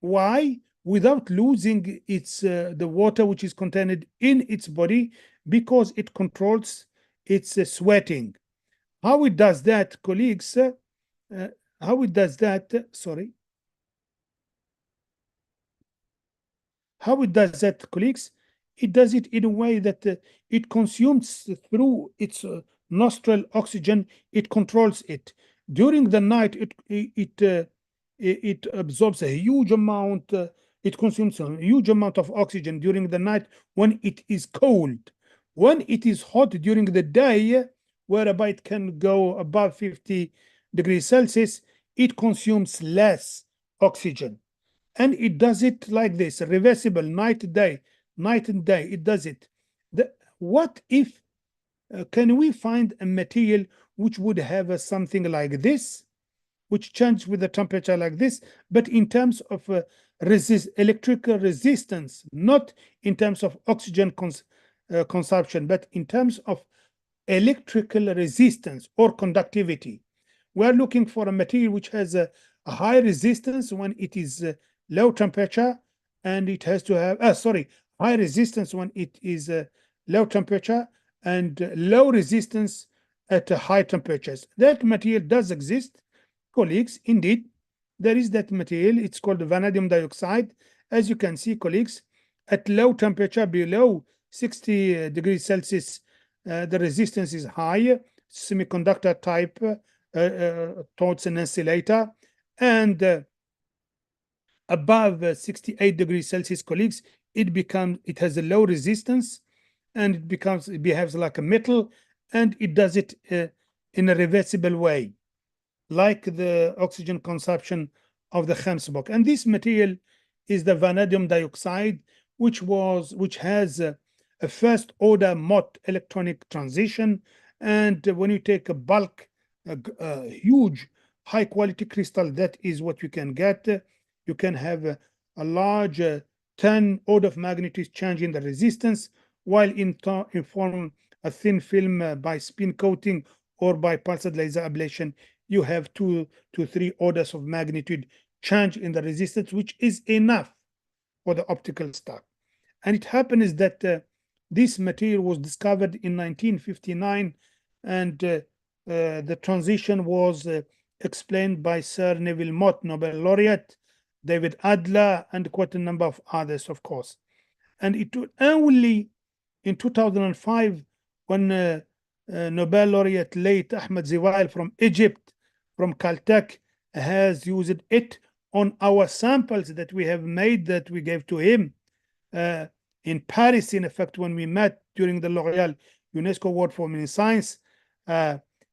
Why? Without losing its the water which is contained in its body, because it controls its sweating. How it does that, colleagues? How it does that? Sorry. How it does that, colleagues? It does it in a way that it consumes through its nostril oxygen. It controls it. During the night, it absorbs a huge amount. It consumes a huge amount of oxygen during the night when it is cold. When it is hot during the day, whereby it can go above 50 degrees Celsius, it consumes less oxygen. And it does it like this, reversible, night and day. It does it. What if, can we find a material which would have something like this, which changes with the temperature like this, but in terms of electrical resistance, not in terms of oxygen consumption, but in terms of electrical resistance or conductivity? We're looking for a material which has a high resistance when it is low temperature, and it has to have high resistance when it is low temperature, and low resistance at high temperatures. That material does exist, colleagues. Indeed, there is that material. It's called vanadium dioxide. As you can see, colleagues, at low temperature, below 60 degrees Celsius, the resistance is high, semiconductor type, towards an insulator, and above 68 degrees Celsius, colleagues, it has a low resistance, and it behaves like a metal, and it does it in a reversible way, like the oxygen consumption of the Khamsbok. And this material is the vanadium dioxide, which has a first order Mott electronic transition. And when you take a bulk, a huge high quality crystal, that is what you can get. You can have a large 10 order of magnitude change in the resistance, while in form a thin film by spin coating or by pulsed laser ablation, you have 2 to 3 orders of magnitude change in the resistance, which is enough for the optical stuff. And it happens that this material was discovered in 1959, and the transition was explained by Sir Neville Mott, Nobel laureate, David Adler, and quite a number of others, of course. And it was only in 2005 when Nobel laureate late Ahmed Zewail from Egypt, from Caltech, has used it on our samples that we have made, that we gave to him. in Paris, in effect, when we met during the L'Oréal UNESCO Award for Women in Science,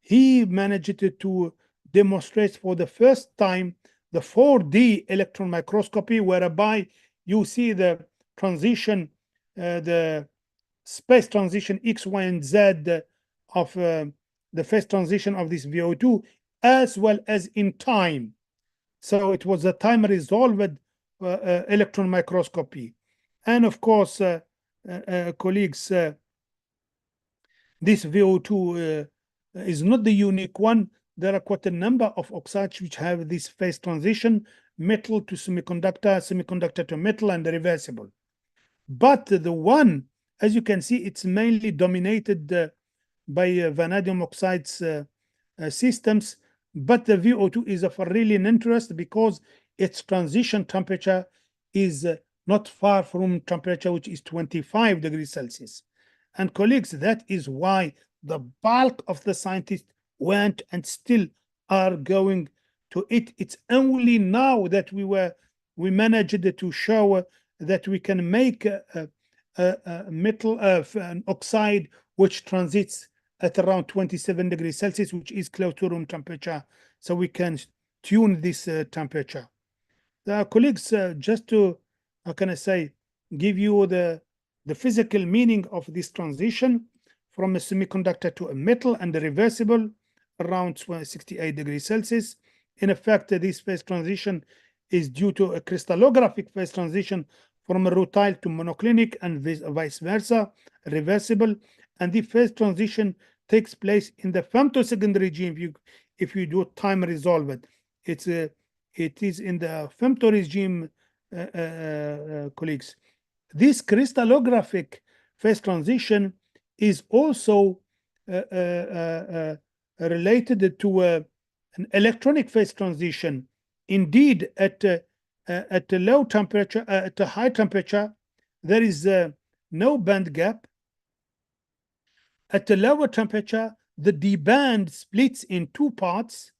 he managed to demonstrate for the first time the 4D electron microscopy, whereby you see the transition, the space transition X, Y, and Z of the phase transition of this VO2, as well as in time. So it was a time resolved electron microscopy. And of course, colleagues, this VO2 is not the unique one. There are quite a number of oxides which have this phase transition, metal to semiconductor, semiconductor to metal, and reversible. But the one, as you can see, it's mainly dominated by vanadium oxides systems. But the VO2 is of really an interest because its transition temperature is not far from temperature, which is 25 degrees Celsius. And colleagues, that is why the bulk of the scientists went and still are going to it. It's only now that we managed to show that we can make a metal an oxide which transits at around 27 degrees Celsius, which is close to room temperature. So we can tune this temperature. Colleagues, just to, how can I say, give you the physical meaning of this transition from a semiconductor to a metal and a reversible around 68 degrees Celsius. In effect, this phase transition is due to a crystallographic phase transition from a rutile to monoclinic and vice versa, reversible. And the phase transition takes place in the femtosecond regime. If you do time resolved, it is in the femto regime, colleagues. This crystallographic phase transition is also related to an electronic phase transition. Indeed, at a low temperature, at a high temperature, there is no band gap. At a lower temperature, the D band splits in two parts,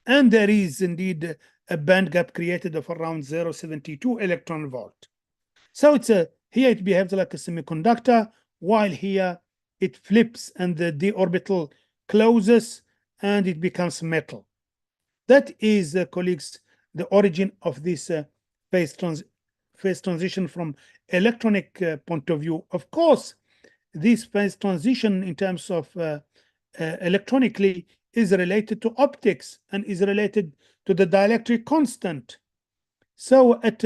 and there is indeed a band gap created of around 0.72 electron volt. So it's here it behaves like a semiconductor, while here it flips and the d orbital closes and it becomes metal. That is, colleagues, the origin of this phase transition from electronic point of view. Of course, this phase transition in terms of electronically is related to optics and is related to the dielectric constant. So at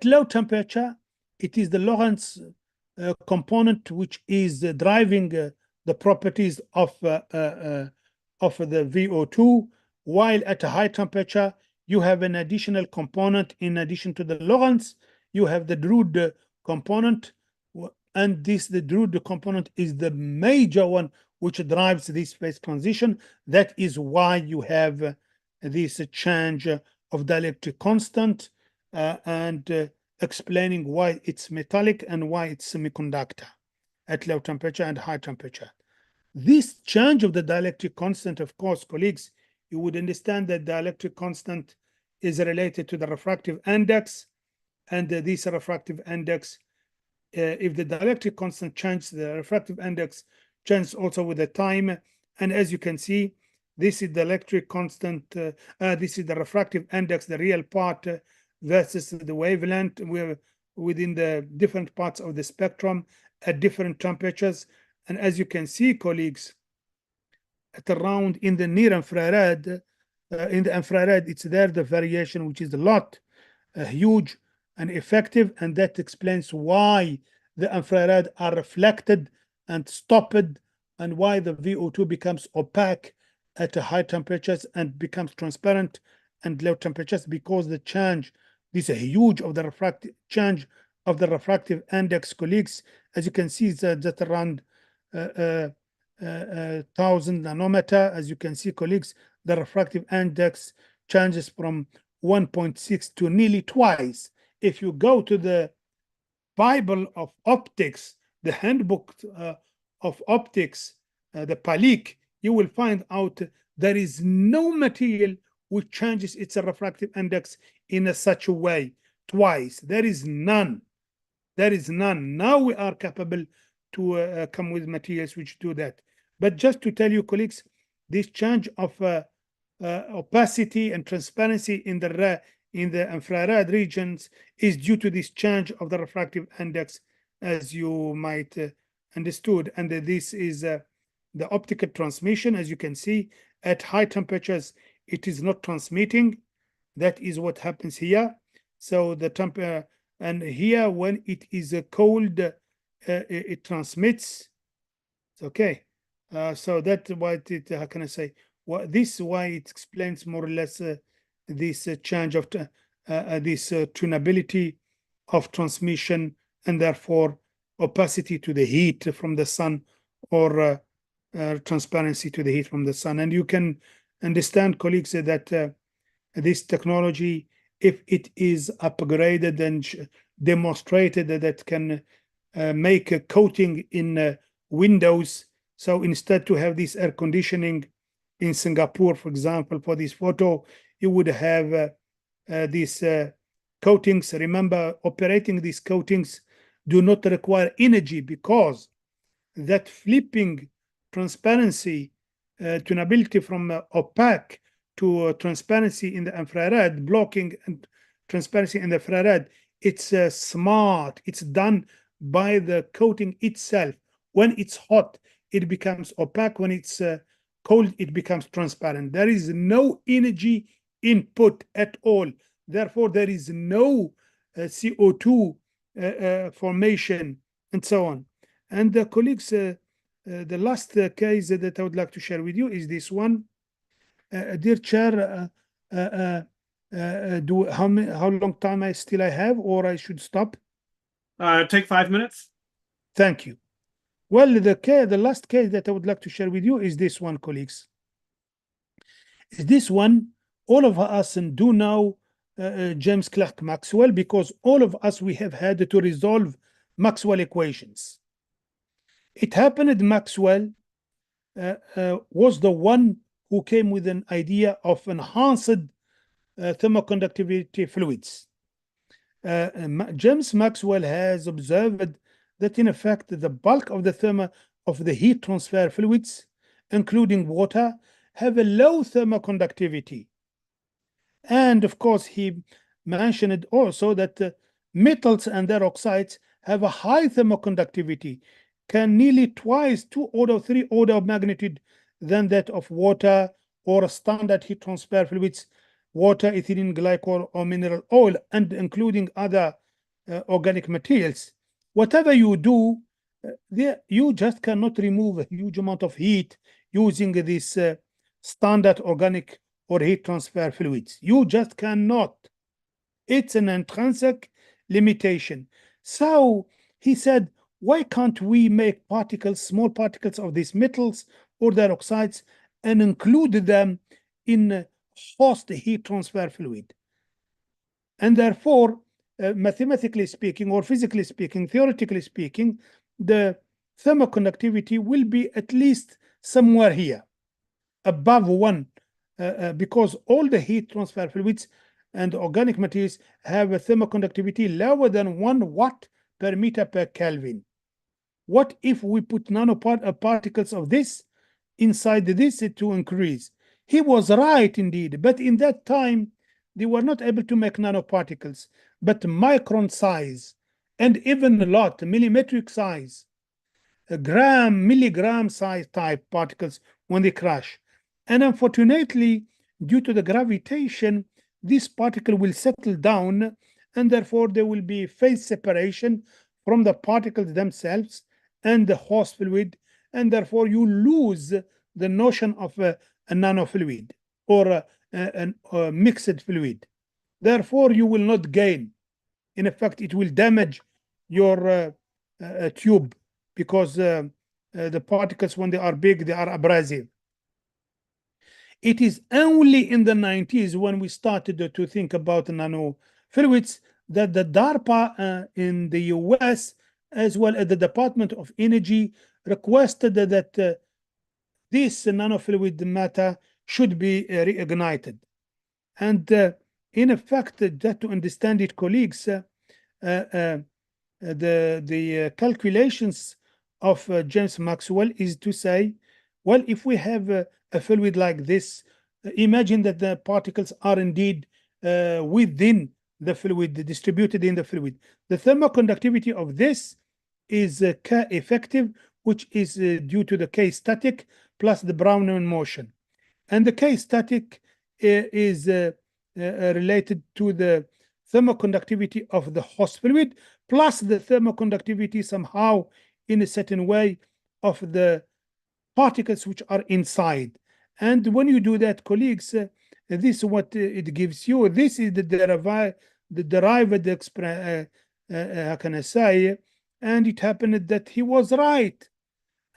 low temperature, it is the Lorentz component which is driving the properties of the VO2, while at a high temperature, you have an additional component. In addition to the Lorentz, you have the Drude component, and the Drude component is the major one which drives this phase transition. That is why you have this change of dielectric constant and explaining why it's metallic and why it's semiconductor at low temperature and high temperature. This change of the dielectric constant, of course, colleagues, you would understand that dielectric constant is related to the refractive index, and this refractive index, if the dielectric constant changes, the refractive index changes also with the time. And as you can see, this is the electric constant, this is the refractive index, the real part, versus the wavelength. We're within the different parts of the spectrum at different temperatures. And as you can see, colleagues, at around in the near infrared, in the infrared, it's there the variation, which is a lot, huge and effective, and that explains why the infrared are reflected and stopped, and why the VO2 becomes opaque at high temperatures and becomes transparent and low temperatures, because the change, this is huge of the refractive change of the refractive index, colleagues. As you can see, it's just around 1000 nanometer. As you can see, colleagues, the refractive index changes from 1.6 to nearly twice. If you go to the Bible of optics, the handbook of optics, the Palik, you will find out there is no material which changes its refractive index in such a way twice. There is none. There is none. Now we are capable to come with materials which do that. But just to tell you, colleagues, this change of opacity and transparency in the infrared regions is due to this change of the refractive index, as you might understood. And this is the optical transmission. As you can see, at high temperatures, it is not transmitting. That is what happens here. So the temperature, and here when it is cold, it transmits. Okay. So that's why it, how can I say? Well, this is why it explains more or less this change of this tunability of transmission, and therefore opacity to the heat from the sun, or transparency to the heat from the sun. And you can understand, colleagues, that this technology, if it is upgraded and demonstrated, that it can make a coating in windows. So instead to have this air conditioning in Singapore, for example, for this photo, you would have these coatings. Remember, operating these coatings do not require energy, because that flipping transparency, tunability from opaque to transparency in the infrared, blocking and transparency in the infrared, it's smart. It's done by the coating itself. When it's hot, it becomes opaque. When it's cold, it becomes transparent. There is no energy input at all. Therefore, there is no CO2 formation, and so on. And the colleagues, the last case that I would like to share with you is this one. Dear Chair, how long time I have, or I should stop? Take 5 minutes. Thank you. Well, the last case that I would like to share with you is this one, colleagues. Is this one, all of us do know James Clerk Maxwell, because all of us, we have had to resolve Maxwell equations. It happened Maxwell was the one who came with an idea of enhanced thermoconductivity fluids. James Maxwell has observed that in effect the bulk of the heat transfer fluids, including water, have a low thermoconductivity. And of course, he mentioned also that metals and their oxides have a high thermoconductivity, can nearly twice 2 or 3 order of magnitude than that of water or standard heat transfer fluids, water, ethylene glycol, or mineral oil, and including other organic materials. Whatever you do, you just cannot remove a huge amount of heat using this standard organic or heat transfer fluids. You just cannot. It's an intrinsic limitation. So he said, why can't we make particles, small particles of these metals or their oxides, and include them in host heat transfer fluid? And therefore, mathematically speaking, or physically speaking, theoretically speaking, the thermoconductivity will be at least somewhere here, above 1, because all the heat transfer fluids and organic materials have a thermoconductivity lower than 1 watt per meter per Kelvin. What if we put nanoparticles of this inside this to increase? He was right indeed, but in that time, they were not able to make nanoparticles, but micron size, and even a lot, millimetric size, a gram, milligram size type particles when they crash. And unfortunately, due to the gravitation, this particle will settle down, and therefore there will be phase separation from the particles themselves and the host fluid, and therefore you lose the notion of a nanofluid or a mixed fluid. Therefore, you will not gain. In effect, it will damage your tube, because the particles, when they are big, they are abrasive. It is only in the 90s when we started to think about nanofluids that the DARPA in the US, as well as the Department of Energy, requested that this nanofluid matter should be reignited. And in effect, that to understand it, colleagues, the calculations of James Maxwell is to say, well, if we have a fluid like this, imagine that the particles are indeed within the fluid, distributed in the fluid. The thermoconductivity of this is K effective, which is due to the K static plus the Brownian motion. And the K static is related to the thermoconductivity of the host fluid plus the thermoconductivity somehow in a certain way of the particles which are inside. And when you do that, colleagues, this is what it gives you. This is the derived how can I say? And it happened that he was right.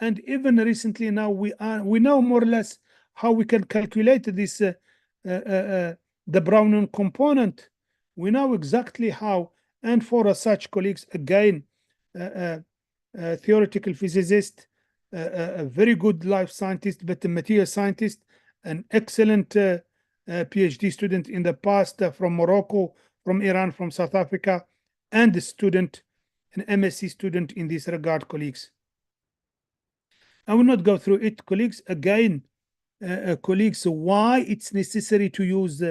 And even recently now we know more or less how we can calculate this the Brownian component. We know exactly how. And for such colleagues, again, theoretical physicist, a very good life scientist, but a material scientist, an excellent PhD student in the past from Morocco, from Iran, from South Africa, and a student, an MSc student in this regard, colleagues. I will not go through it, colleagues. Again, colleagues, why it's necessary to use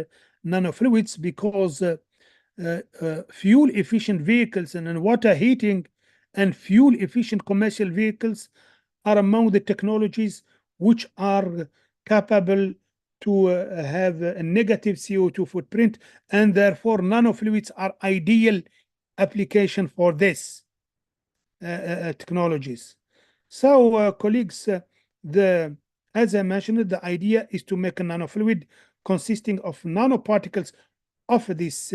nanofluids? Because fuel efficient vehicles and water heating and fuel efficient commercial vehicles are among the technologies which are capable to have a negative CO2 footprint, and therefore nanofluids are ideal application for this technologies. So colleagues, as I mentioned, the idea is to make a nanofluid consisting of nanoparticles of these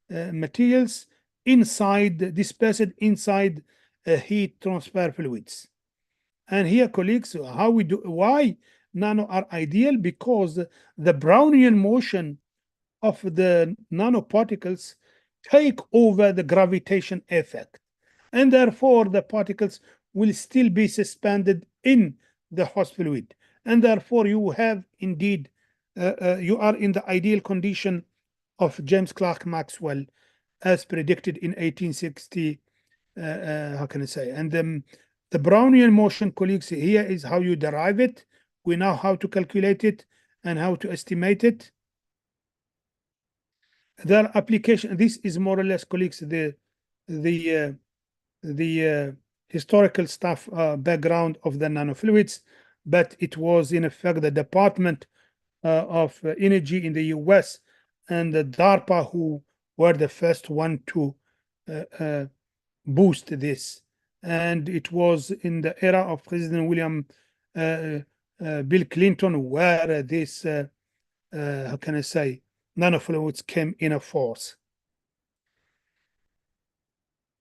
materials dispersed inside heat transfer fluids. And here, colleagues, why nano are ideal? Because the Brownian motion of the nanoparticles take over the gravitation effect, and therefore the particles will still be suspended in the host fluid, and therefore you have indeed you are in the ideal condition of James Clerk Maxwell as predicted in 1860. How can I say? And the Brownian motion, colleagues, here is how you derive it. We know how to calculate it and how to estimate it. Their application, this is more or less, colleagues, the historical stuff, background of the nanofluids, but it was in effect the Department of Energy in the US and the DARPA who were the first one to boost this. And it was in the era of President Bill Clinton where this, how can I say, nanofluids came in a force.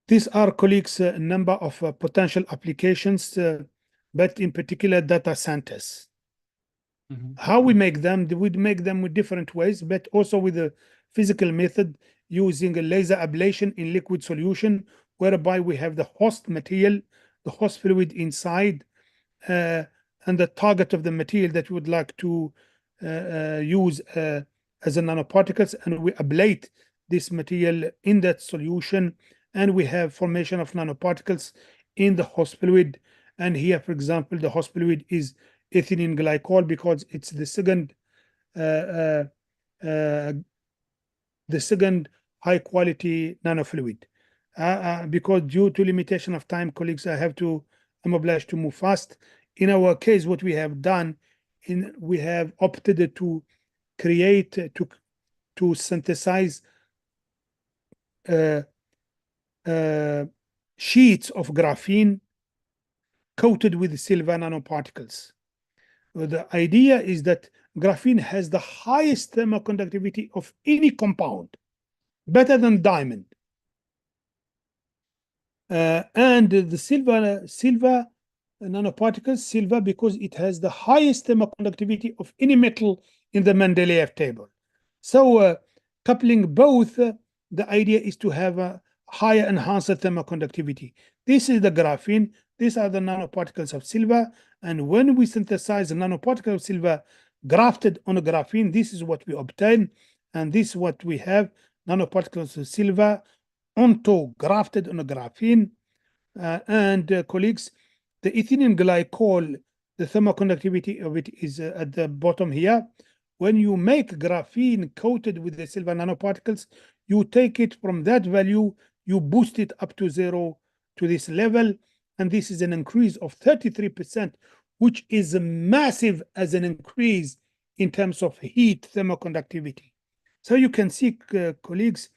These are, colleagues, a number of potential applications, but in particular data centers. How we make them? We make them with different ways, but also with a physical method using a laser ablation in liquid solution, whereby we have the host material, the host fluid inside, and the target of the material that we would like to use as a nanoparticles, and we ablate this material in that solution, and we have formation of nanoparticles in the host fluid. And here, for example, the host fluid is ethylene glycol because it's the second high quality nanofluid. Because due to limitation of time, colleagues, I'm obliged to move fast. In our case, what we have done, we have opted to create, to synthesize sheets of graphene coated with silver nanoparticles. The idea is that graphene has the highest thermoconductivity of any compound, better than diamond. And the silver nanoparticles, silver because it has the highest thermoconductivity of any metal in the Mendeleev table. So coupling both, the idea is to have a higher enhanced thermoconductivity. This is the graphene. These are the nanoparticles of silver. And when we synthesize a nanoparticle of silver grafted on a graphene, this is what we obtain. And this is what we have, nanoparticles of silver grafted on a graphene. And colleagues, the ethylene glycol, the thermoconductivity of it is at the bottom here. When you make graphene coated with the silver nanoparticles, you take it from that value, you boost it up to 0 to this level, and this is an increase of 33%, which is massive as an increase in terms of heat thermoconductivity. So you can see, colleagues,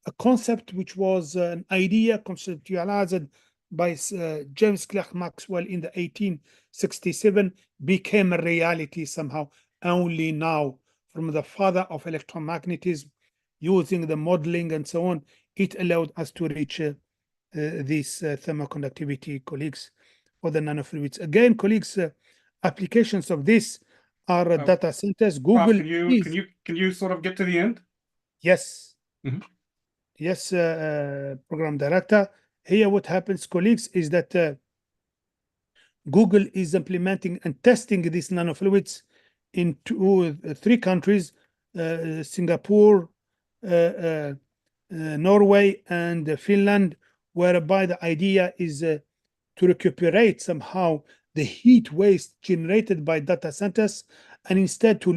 a concept which was an idea conceptualized by James Clerk Maxwell in the 1867 became a reality somehow only now, from the father of electromagnetism, using the modeling and so on. It allowed us to reach this thermoconductivity, colleagues, for the nanofluids. Again, colleagues, applications of this are data centers. Google can you sort of get to the end? Yes. Mhm. Yes, program director. Here what happens, colleagues, is that Google is implementing and testing these nanofluids in three countries, Singapore, Norway, and Finland, whereby the idea is to recuperate somehow the heat waste generated by data centers, and instead to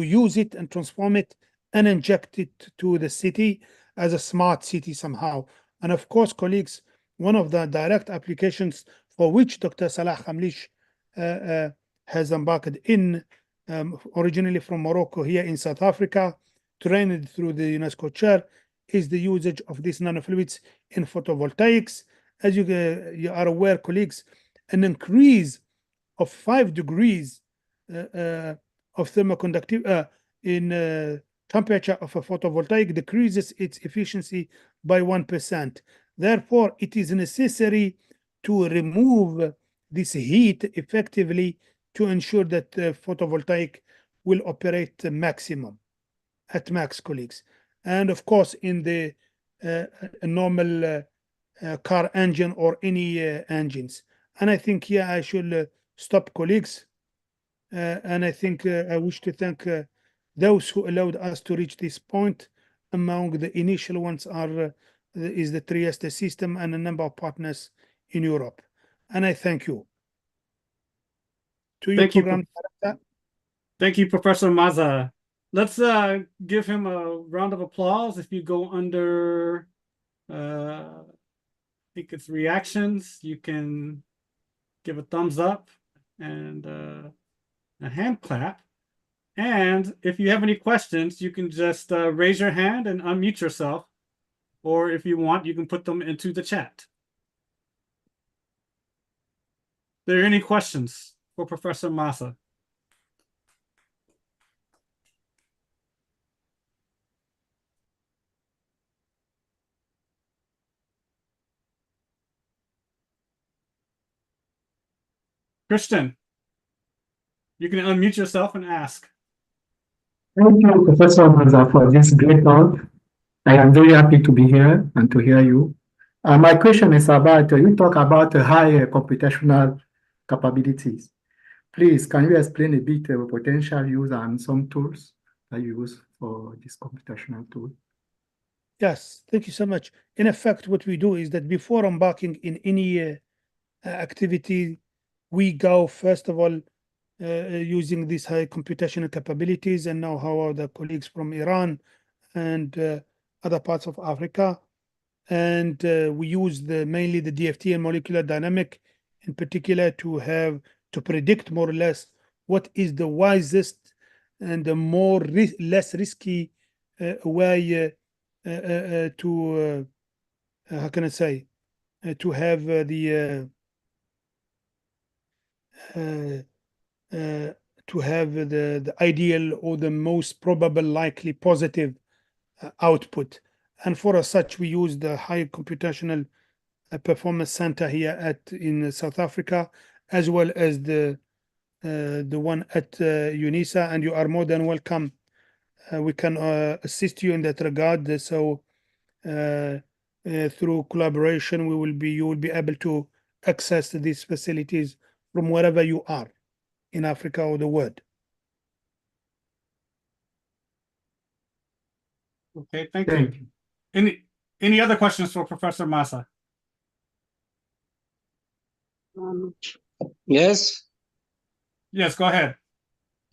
use it and transform it and inject it to the city as a smart city somehow. And of course, colleagues, one of the direct applications for which Dr. Salah Khamlish has embarked in, originally from Morocco, here in South Africa, trained through the UNESCO chair, is the usage of these nanofluids in photovoltaics. As you are aware, colleagues, an increase of 5 degrees of thermoconductivity in temperature of a photovoltaic decreases its efficiency by 1%. Therefore, it is necessary to remove this heat effectively to ensure that the photovoltaic will operate maximum, at max, colleagues. And of course, in the normal car engine or any engines. And I think here I should stop, colleagues. And I think I wish to thank those who allowed us to reach this point. Among the initial ones is the Trieste system and a number of partners in Europe. And I thank you. To you, program director. Thank you, Professor Maza. Let's give him a round of applause. If you go under, I think it's reactions, you can give a thumbs up and a hand clap. And if you have any questions, you can just raise your hand and unmute yourself. Or if you want, you can put them into the chat. Are there any questions for Professor Maza? Christian, you can unmute yourself and ask. Thank you, Professor Maza, for this great talk. I am very happy to be here and to hear you. My question is about, you talk about high computational capabilities. Please, can you explain a bit of potential use and some tools that you use for this computational tool? Yes, thank you so much. In effect, what we do is that before embarking in any activity, we go, first of all, using these high computational capabilities and know-how of the colleagues from Iran and other parts of Africa. And we use mainly the DFT and molecular dynamic in particular to predict more or less what is the wisest and the less risky way to how can I say, to have to have the ideal or the most probable likely positive output. And for such, we use the high computational performance center here in South Africa, as well as the one at UNISA, and you are more than welcome. We can assist you in that regard. So through collaboration, you will be able to access these facilities from wherever you are in Africa or the world. Okay, thank you. Any other questions for Professor Maza? Yes. Yes, go ahead.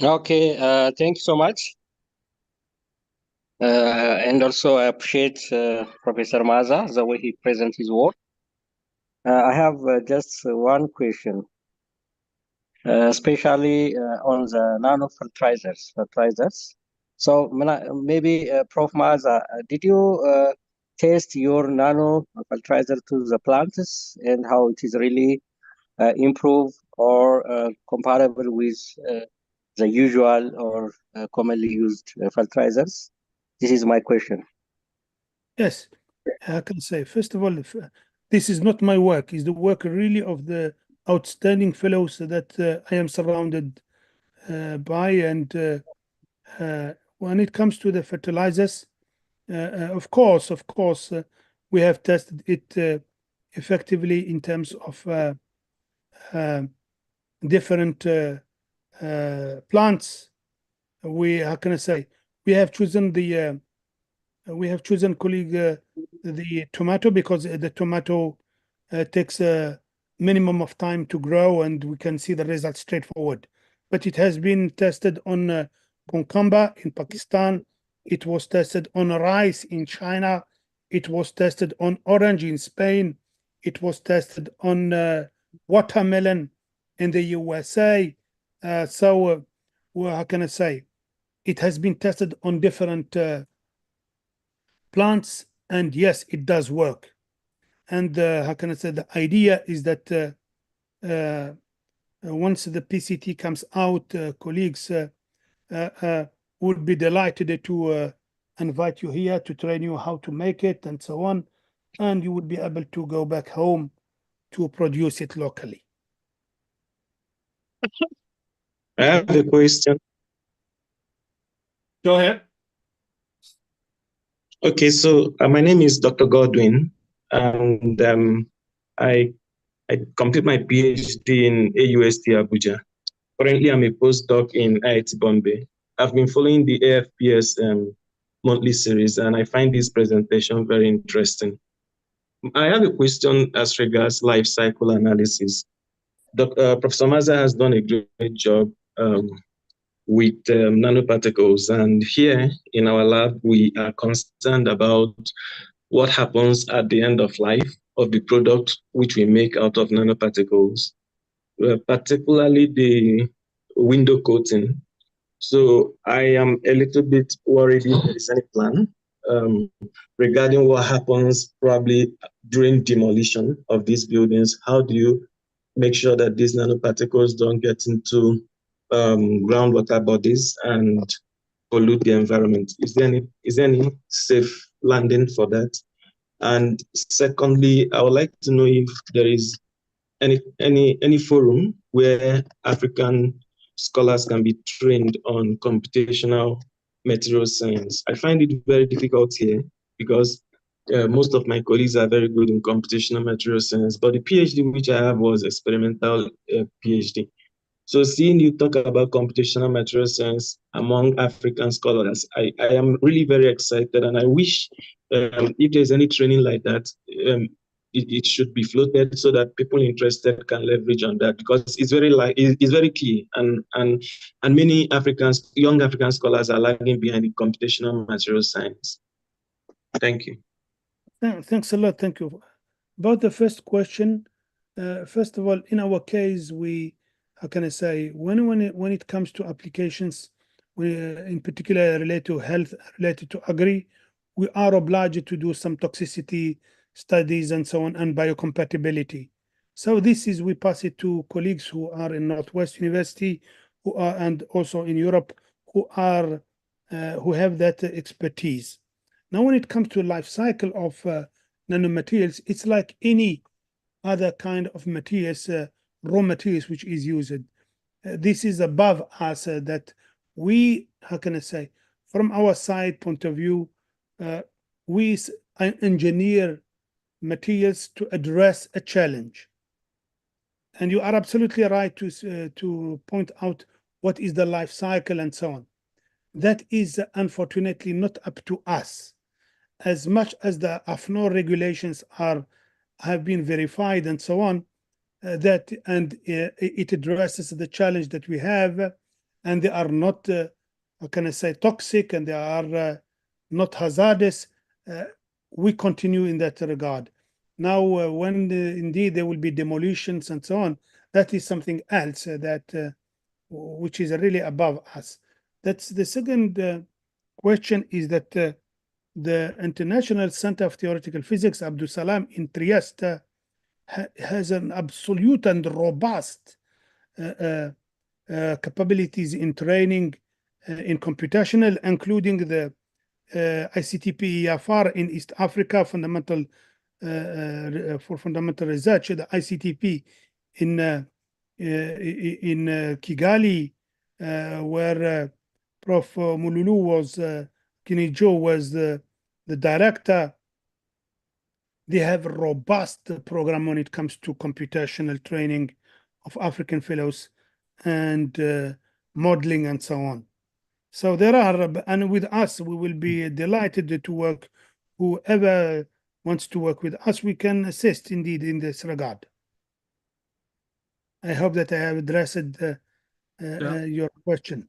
Okay. Thank you so much. And also I appreciate Professor Maza, the way he presents his work. I have just one question, especially on the nano fertilizers. So maybe Prof. Maza, did you test your nano fertilizer to the plants and how it is really improved or comparable with the usual or commonly used fertilizers? This is my question. Yes, I can say, first of all, this is not my work. It's the work really of the outstanding fellows that I am surrounded by. And when it comes to the fertilizers, of course, we have tested it effectively in terms of different plants. How can I say? We have chosen colleague the tomato because the tomato takes a minimum of time to grow and we can see the results straightforward. But it has been tested on cucumber in Pakistan. It was tested on rice in China. It was tested on orange in Spain. It was tested on watermelon in the USA. So how can I say? It has been tested on different plants, and yes, it does work. And how can I say? The idea is that once the PCT comes out, colleagues would be delighted to invite you here to train you how to make it and so on, and you would be able to go back home to produce it locally. I have a question. Go ahead. Okay, so my name is Dr. Godwin, and I complete my PhD in AUST Abuja. Currently, I'm a postdoc in IIT Bombay. I've been following the AfPS monthly series, and I find this presentation very interesting. I have a question as regards life cycle analysis. Professor Maza has done a great job with nanoparticles, and here in our lab, we are concerned about what happens at the end of life of the product which we make out of nanoparticles, particularly the window coating. So I am a little bit worried if there is any plan regarding what happens probably during demolition of these buildings. How do you make sure that these nanoparticles don't get into groundwater bodies and pollute the environment? Is there any safe landing for that? And secondly, I would like to know if there is any forum where African scholars can be trained on computational material science. I find it very difficult here because most of my colleagues are very good in computational material science, but the PhD which I have was experimental PhD. So seeing you talk about computational material science among African scholars, I am really very excited, and I wish if there's any training like that, it should be floated so that people interested can leverage on that, because it's very key, and many young African scholars are lagging behind in computational material science. Thank you. Thanks a lot. Thank you. About the first question, first of all, in our case, how can I say, when it comes to applications, in particular related to health, related to agri, we are obliged to do some toxicity studies and so on, and biocompatibility. So we pass it to colleagues who are in Northwest University, and also in Europe, who have that expertise. Now, when it comes to life cycle of nanomaterials, it's like any other kind of materials, raw materials which is used. This is above us that we, how can I say, from our side point of view, we engineer materials to address a challenge. And you are absolutely right to point out what is the life cycle and so on. That is unfortunately not up to us. as much as the AFNOR regulations have been verified and so on, it addresses the challenge that we have, and they are not, how can I say, toxic, and they are not hazardous. We continue in that regard. Now, when indeed there will be demolitions and so on, that is something else which is really above us. That's the second question, is that the International Center of Theoretical Physics, Abdus Salam in Trieste, has an absolute and robust capabilities in training in computational, including the ICTP EFR in East Africa, fundamental for fundamental research, the ICTP in Kigali, where Prof. Mululu was, Kinijo was the director. They have a robust program when it comes to computational training of African fellows and modeling and so on. So there are, and with us, we will be delighted to work. Whoever wants to work with us, we can assist indeed in this regard. I hope that I have addressed your question.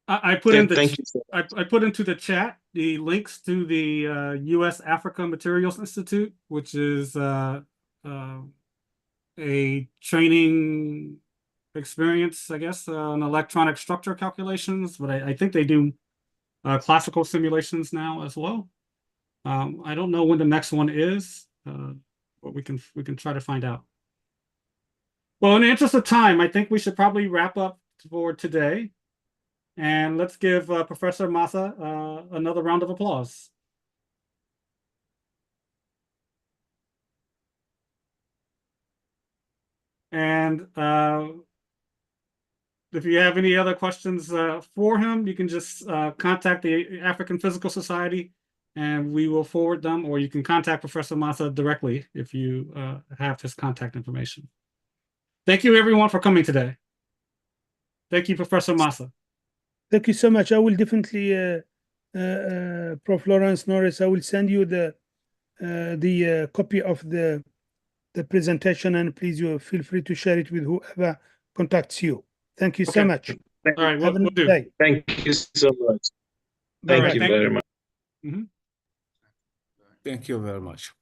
I put in the thank you, sir. I put into the chat the links to the U.S. Africa Materials Institute, which is a training experience, I guess, on electronic structure calculations. But I think they do classical simulations now as well. I don't know when the next one is, but we can try to find out. Well, in the interest of time, I think we should probably wrap up for today. And let's give Professor Massa another round of applause. And if you have any other questions for him, you can just contact the African Physical Society and we will forward them, or you can contact Professor Massa directly if you have his contact information. Thank you, everyone, for coming today. Thank you, Professor Massa. Thank you so much. I will definitely, Prof. Lawrence Norris, I will send you the copy of the presentation, and please feel free to share it with whoever contacts you. Thank you so much. All right, Have a we'll nice do. day. Thank you so much. Bye-bye. Thank you very much. Mm-hmm. Thank you very much.